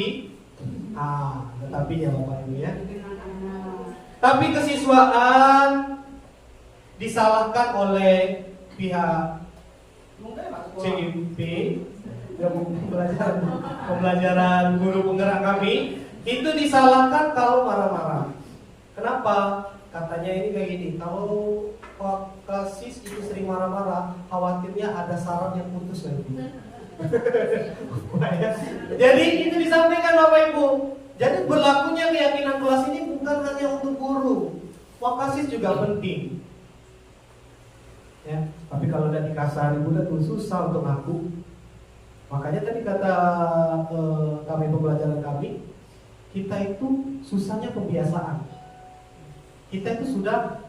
ya Bapak Ibu ya. Tapi kesiswaan disalahkan oleh pihak CGP, pembelajaran guru penggerak kami, itu disalahkan kalau marah-marah. Kenapa? Katanya ini kayak gini, kalau Pak Kasis itu sering marah-marah, khawatirnya ada saraf yang putus nanti. Jadi itu disampaikan Bapak Ibu. Jadi berlakunya keyakinan kelas ini bukan hanya untuk guru, Wakasis juga penting. Ya, tapi kalau udah dikasar ibu tuh susah untuk ngaku. Makanya tadi kata kami pembelajaran kami, kita itu susahnya pembiasaan. Kita itu sudah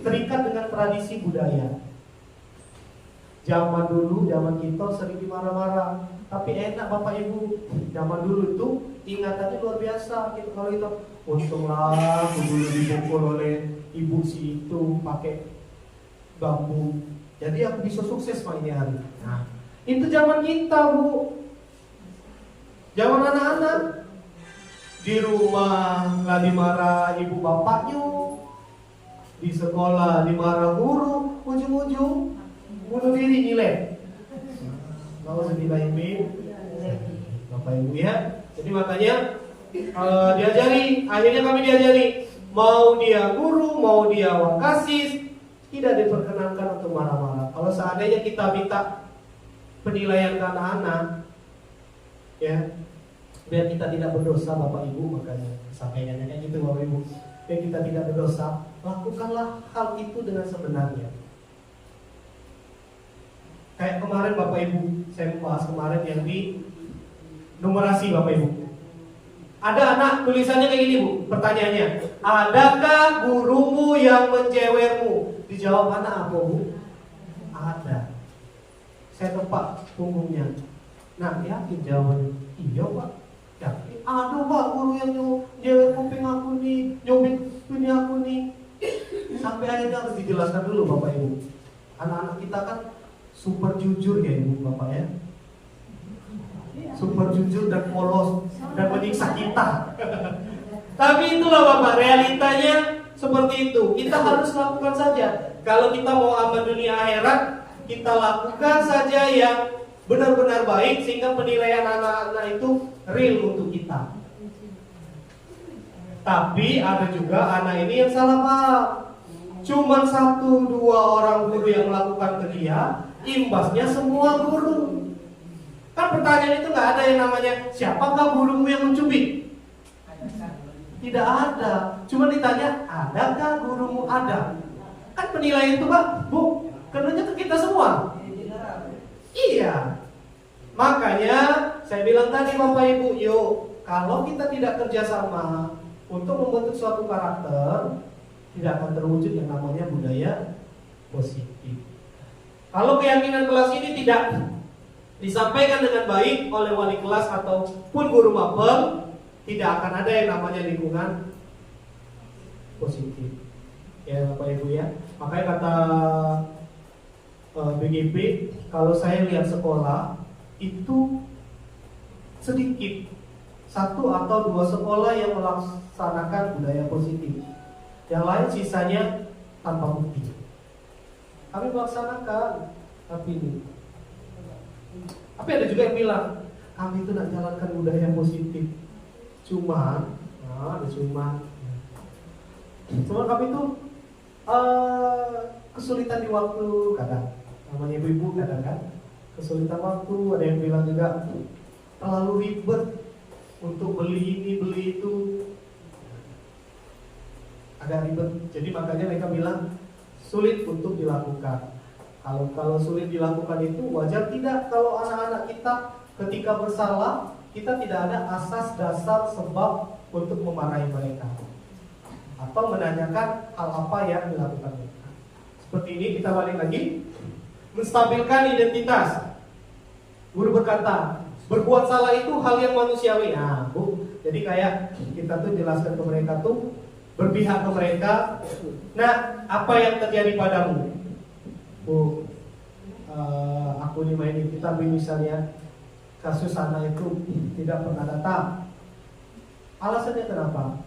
terikat dengan tradisi budaya. Zaman dulu, zaman kita sering dimarah-marah. Tapi enak Bapak Ibu, zaman dulu itu ingatannya luar biasa gitu. Kalau itu untunglah dulu dipukul oleh ibu si itu pakai bambu, jadi aku bisa sukses Pak ini hari. Nah, itu zaman kita Bu, zaman anak-anak di rumah nggak dimarah ibu bapaknya, di sekolah dimarah guru, ujung-ujung bunuh diri nyilek. Mau sedilain Bapak Ibu ya. Jadi makanya akhirnya kami diajari, mau dia guru, mau dia wakasis, tidak diperkenankan untuk marah-marah. Kalau seandainya kita minta penilaian ke anak-anak, ya, biar kita tidak berdosa Bapak Ibu, makanya sampaikannya kayak gitu Bapak Ibu. Biar kita tidak berdosa, lakukanlah hal itu dengan sebenarnya. Kayak kemarin Bapak Ibu, saya bahas kemarin yang di numerasi Bapak Ibu. Ada anak tulisannya kayak gini Bu, pertanyaannya, adakah gurumu yang menjewermu? Dijawab anak apa Bu? Ada. Saya tempat punggungnya. Nah, yakin jawabannya? Iya Pak. Yakin? Aduh Pak, guru yang jewer kuping aku nih, nyobek punya aku nih. Sampai akhirnya harus dijelaskan dulu Bapak Ibu. Anak-anak kita kan super jujur ya Ibu Bapak ya. Super jujur dan polos dan menyiksa kita. Tapi itulah Bapak, realitanya seperti itu. Kita harus lakukan saja. Kalau kita mau aman dunia akhirat, kita lakukan saja yang benar-benar baik sehingga penilaian anak-anak itu real untuk kita. Tapi ada juga anak ini yang salah paham. Cuman 1-2 orang guru yang melakukan ke dia, imbasnya semua guru. Kan pertanyaan itu nggak ada yang namanya siapakah gurumu yang mencubit? Tidak ada. Cuma ditanya, adakah gurumu? Ada. Kan penilaian itu Pak, Bu, kenanya ke kita semua. Iya. Makanya saya bilang tadi Bapak Ibu, yuk kalau kita tidak kerjasama untuk membentuk suatu karakter, tidak akan terwujud yang namanya budaya positif. Kalau keyakinan kelas ini tidak disampaikan dengan baik oleh wali kelas ataupun guru mapel, tidak akan ada yang namanya lingkungan positif. Ya Bapak Ibu ya. Makanya kata BGP, kalau saya lihat sekolah itu sedikit 1 atau 2 sekolah yang melaksanakan budaya positif. Yang lain sisanya tanpa bukti. Kami melaksanakan, tapi ini. Tapi ada juga yang bilang, kami itu nak jalankan budaya positif. Cuman kami itu kesulitan di waktu kadang. Namanya ibu-ibu kadang kan kesulitan waktu. Ada yang bilang juga terlalu ribet untuk beli ini beli itu, agak ribet. Jadi makanya mereka bilang sulit untuk dilakukan. Kalau sulit dilakukan itu wajar tidak kalau anak-anak kita ketika bersalah kita tidak ada asas dasar sebab untuk memarahi mereka atau menanyakan hal apa yang dilakukan mereka. Seperti ini kita balik lagi, menstabilkan identitas. Guru berkata, berbuat salah itu hal yang manusiawi. Nah, Bu, jadi kayak kita tuh jelaskan ke mereka tuh, berpihak ke mereka. Nah, apa yang terjadi padamu? Bu, aku dimainin kita misalnya kasus anak itu tidak pernah datang. Alasannya kenapa?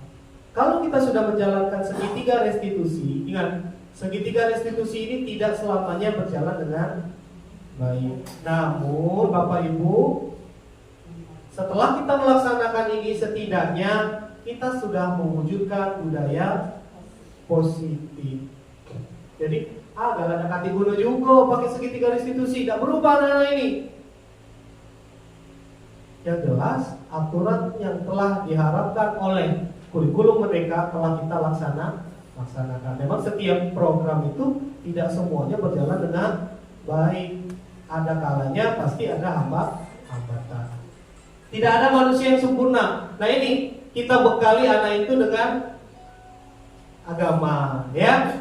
Kalau kita sudah menjalankan segitiga restitusi, ingat, segitiga restitusi ini tidak selamanya berjalan dengan baik. Namun Bapak Ibu, setelah kita melaksanakan ini setidaknya kita sudah mewujudkan budaya positif. Jadi gak ada kati guna juga pakai segitiga restitusi, tidak berubah anak-anak ini. Yang jelas aturan yang telah diharapkan oleh kurikulum mereka telah kita laksanakan. Memang setiap program itu tidak semuanya berjalan dengan baik. Ada kalanya pasti ada hambatan. Tidak ada manusia yang sempurna. Nah ini kita bekali anak itu dengan agama, ya.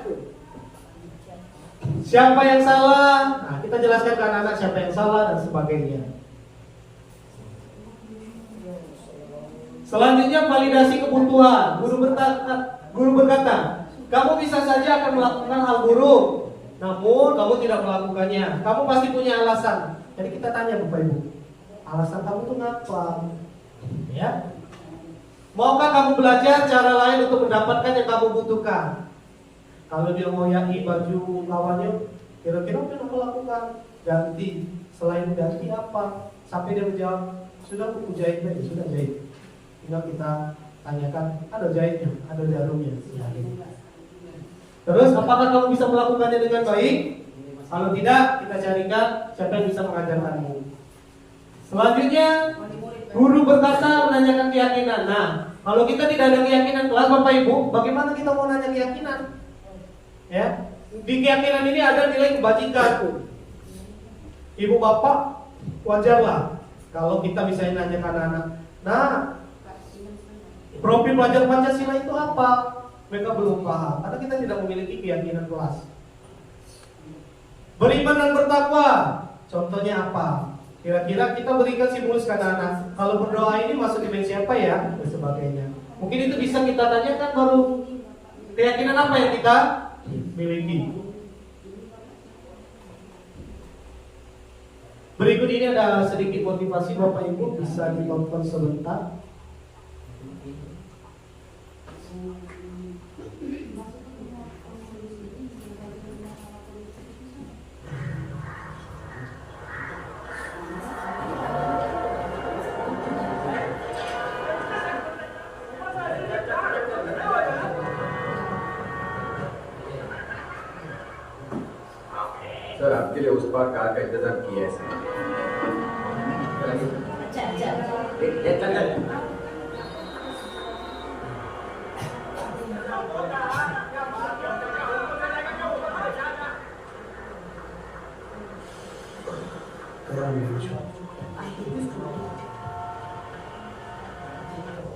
Siapa yang salah? Nah, kita jelaskan ke anak-anak siapa yang salah dan sebagainya. Selanjutnya validasi kebutuhan. Guru berkata, kamu bisa saja akan melakukan hal buruk, namun kamu tidak melakukannya. Kamu pasti punya alasan. Jadi kita tanya Bapak Ibu, alasan kamu itu ngapa? Ya. Maukah kamu belajar cara lain untuk mendapatkan yang kamu butuhkan? Kalau dia mau yaki baju lawannya, kira-kira apa yang kamu lakukan? Ganti. Selain ganti apa? Sampai dia menjawab, sudah aku jahit aja, sudah jahit. Tinggal kita tanyakan, ada jahitnya, ada jarumnya. Terus apakah kamu bisa melakukannya dengan baik? Kalau tidak, kita carikan siapa yang bisa mengajarkanmu. Selanjutnya, guru berkata menanyakan keyakinan. Nah, kalau kita tidak ada keyakinan kelas Bapak Ibu, bagaimana kita mau nanya keyakinan? Ya, di keyakinan ini ada nilai kebajikan. Ibu bapak wajarlah kalau kita bisa nanya ke anak-anak. Nah, Profil pelajar Pancasila itu apa? Mereka belum paham karena kita tidak memiliki keyakinan kelas. Beriman dan bertakwa, contohnya apa? Kira-kira kita berikan stimulus ke anak-anak. Kalau berdoa ini masuk dimensi apa ya? Dan sebagainya. Mungkin itu bisa kita tanyakan baru. Keyakinan apa yang kita miliki? Berikut ini ada sedikit motivasi Bapak Ibu, bisa ditonton sebentar. Sir आपके लिए उस पार कार का इंतजाम किया है सर।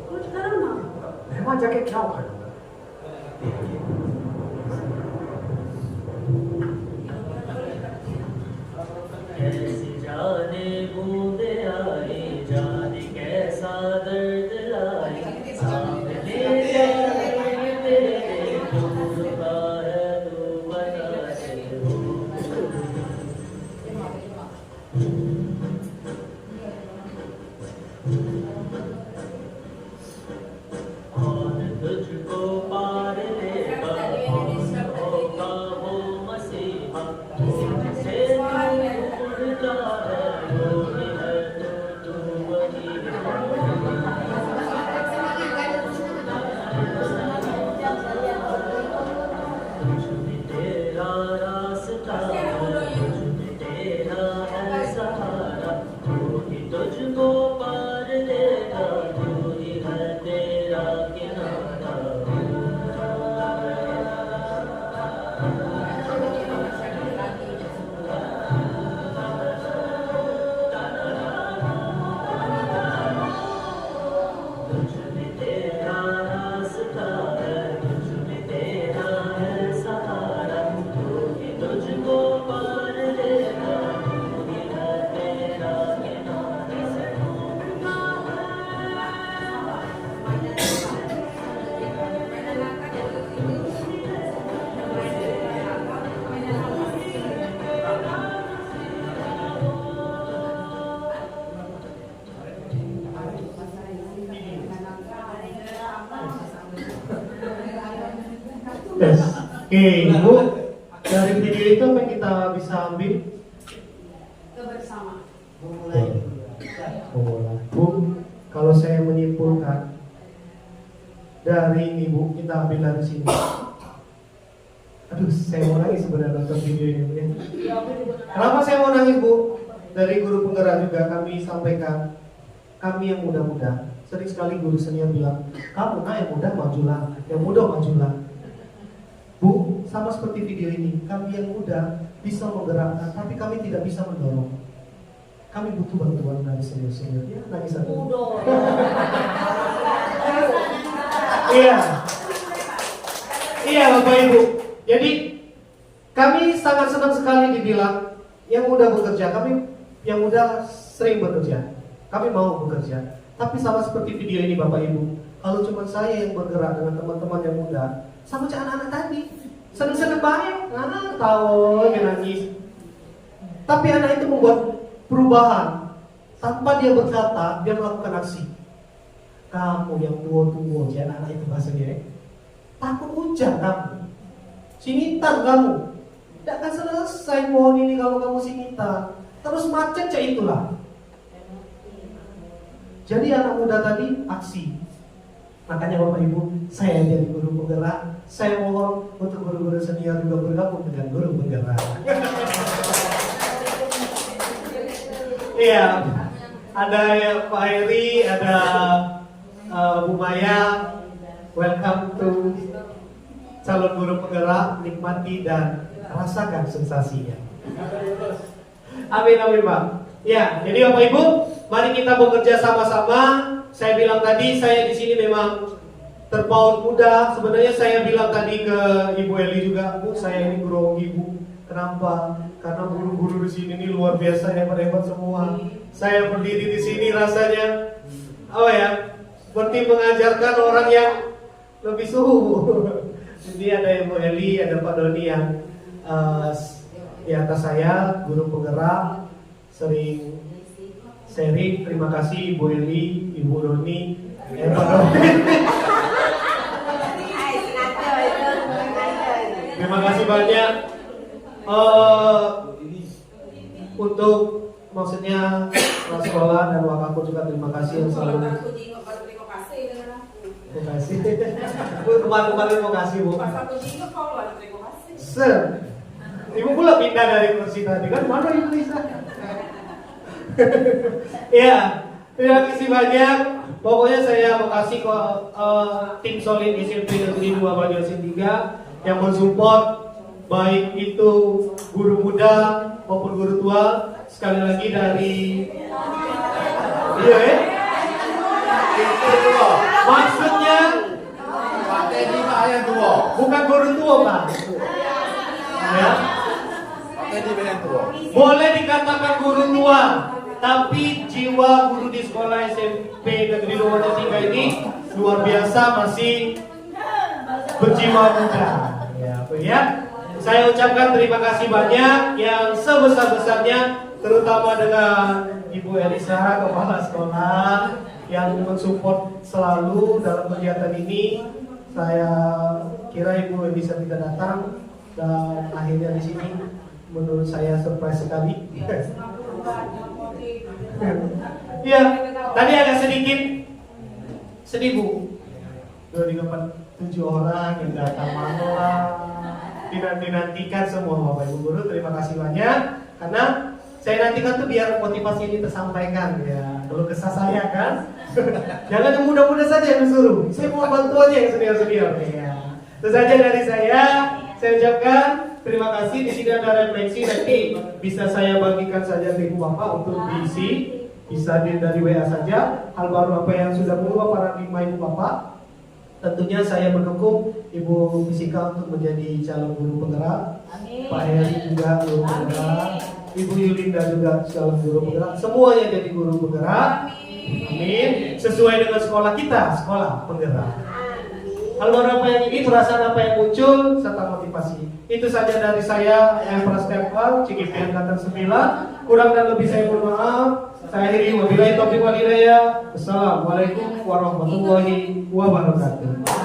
कुछ करो ना। मैं वहाँ जाके क्या उखाड़ूंगा? कैसी जाने बूंदे आई जाने कैसा दर्द लाई सामने जाने तेरे दूर का है तू बता दे कौन तुझको पार लेगा कौन होगा वो मसीहा तुझसे दूर का है वो ही है तू वही तुझमें तेरा रास्ता तुझमें तेरा है सहारा तू ही तुझको पार लेगा तू ही है तेरा किनारा तुझमें तेरा रास्ता है तुझमें तेरा है सहारा तू ही तुझको पार लेगा तू ही है तेरा किनारा Tes. Oke, Ibu. Dari video itu apa yang kita bisa ambil? Kebersamaan. Memulai. Bu, kalau saya menyimpulkan dari Ibu, kita ambil dari sini. Aduh, saya mau nangis sebenarnya nonton video ini, Bu, ya. Kenapa saya mau nangis, Bu? Dari guru penggerak juga kami sampaikan, kami yang muda-muda, sering sekali guru senior bilang, kamu yang muda majulah, yang muda majulah. Bu, sama seperti video ini, kami yang muda bisa menggerakkan, tapi kami tidak bisa mendorong. Kami butuh bantuan dari senior-senior. Ya, nangis satu. Iya. Iya, Bapak Ibu. Jadi, kami sangat senang sekali dibilang yang muda bekerja. Kami yang muda sering bekerja. Kami mau bekerja. Tapi sama seperti video ini, Bapak Ibu. Kalau cuma saya yang bergerak dengan teman-teman yang muda, sama cak anak-anak tadi, seneng-seneng baik, tahu, nangis. Tapi anak itu membuat perubahan tanpa dia berkata, dia melakukan aksi. Kamu yang tua-tua, ya anak itu bahasanya, takut hujan kamu, singitan kamu, tidak akan selesai mohon ini kalau kamu singitan, terus macet cak itulah. Jadi anak muda tadi aksi. Makanya Bapak Ibu, saya jadi guru penggerak. Saya mohon untuk guru-guru senior juga bergabung dengan guru penggerak. Iya, ada ya Pak Heri, ada Bu Maya. Welcome to calon guru penggerak. Nikmati dan rasakan sensasinya. Amin amin Pak. Ya, jadi Bapak Ibu, mari kita bekerja sama-sama saya bilang tadi saya di sini memang terpaut muda. Sebenarnya saya bilang tadi ke Ibu Eli juga, Bu, saya ini grogi, Bu. Kenapa? Karena guru-guru di sini ini luar biasa, hebat-hebat semua. Saya berdiri di sini rasanya apa ya? Seperti mengajarkan orang yang lebih suhu. Jadi ada Ibu Eli, ada Pak Doni yang di atas saya, guru penggerak, sering sharing. Terima kasih Ibu Eli, Ibu Doni, Pak Doni. Terima kasih banyak untuk maksudnya sekolah dan wakafku juga terima kasih yang selalu. Terima kasih dengan aku. Terima kasih. Bu kemarin mau kasih Bu. Pas aku jingga kau ada terima kasih. Ser. Ibu pula pindah dari kursi tadi kan mana Ibu Lisa? Ya, terima kasih banyak. Pokoknya saya mau kasih ke tim Solid SMP Negeri 2 Banjarmasin 3 yang mensupport baik itu guru muda maupun guru tua. Sekali lagi dari maksudnya bukan guru tua Pak. Ya. Boleh dikatakan guru tua, tapi jiwa guru di sekolah SMP Negeri 2 Banjarmasin 3 ini luar biasa, masih berjiwa muda. Ya. Saya ucapkan terima kasih banyak yang sebesar-besarnya, terutama dengan Ibu Elisa, kepala sekolah yang mensupport selalu dalam kegiatan ini. Saya kira Ibu Elisa tidak datang dan akhirnya di sini menurut saya surprise sekali. Iya, tadi agak sedikit sedih Bu. 257 orang yang datang malam. Dinantikan semua Bapak Ibu guru, terima kasih banyak karena saya nantikan tuh biar motivasi ini tersampaikan ya. Kalau kesah saya kan, jangan yang muda-muda saja yang disuruh. Saya mau bantu aja yang senior-senior ya. Itu saja dari saya ucapkan terima kasih. Di sini ada refleksi nanti bisa saya bagikan saja ke Ibu Bapak untuk diisi, bisa dari WA saja. Hal baru apa yang sudah berubah paradigma Ibu Bapak. Tentunya saya mendukung Ibu Fisika untuk menjadi calon guru penggerak. Amin. Pak Heri juga guru penggerak. Ibu Yulinda juga calon guru penggerak. Semuanya jadi guru penggerak. Amin. Sesuai dengan sekolah kita, sekolah penggerak. Hal baru apa yang ini, perasaan apa yang muncul, serta motivasi. Itu saja dari saya, Empress Temple, CGP Angkatan 9. Kurang dan lebih saya mohon maaf. Saya akhiri wabillahi taufiq wal hidayah. Assalamualaikum warahmatullahi wabarakatuh.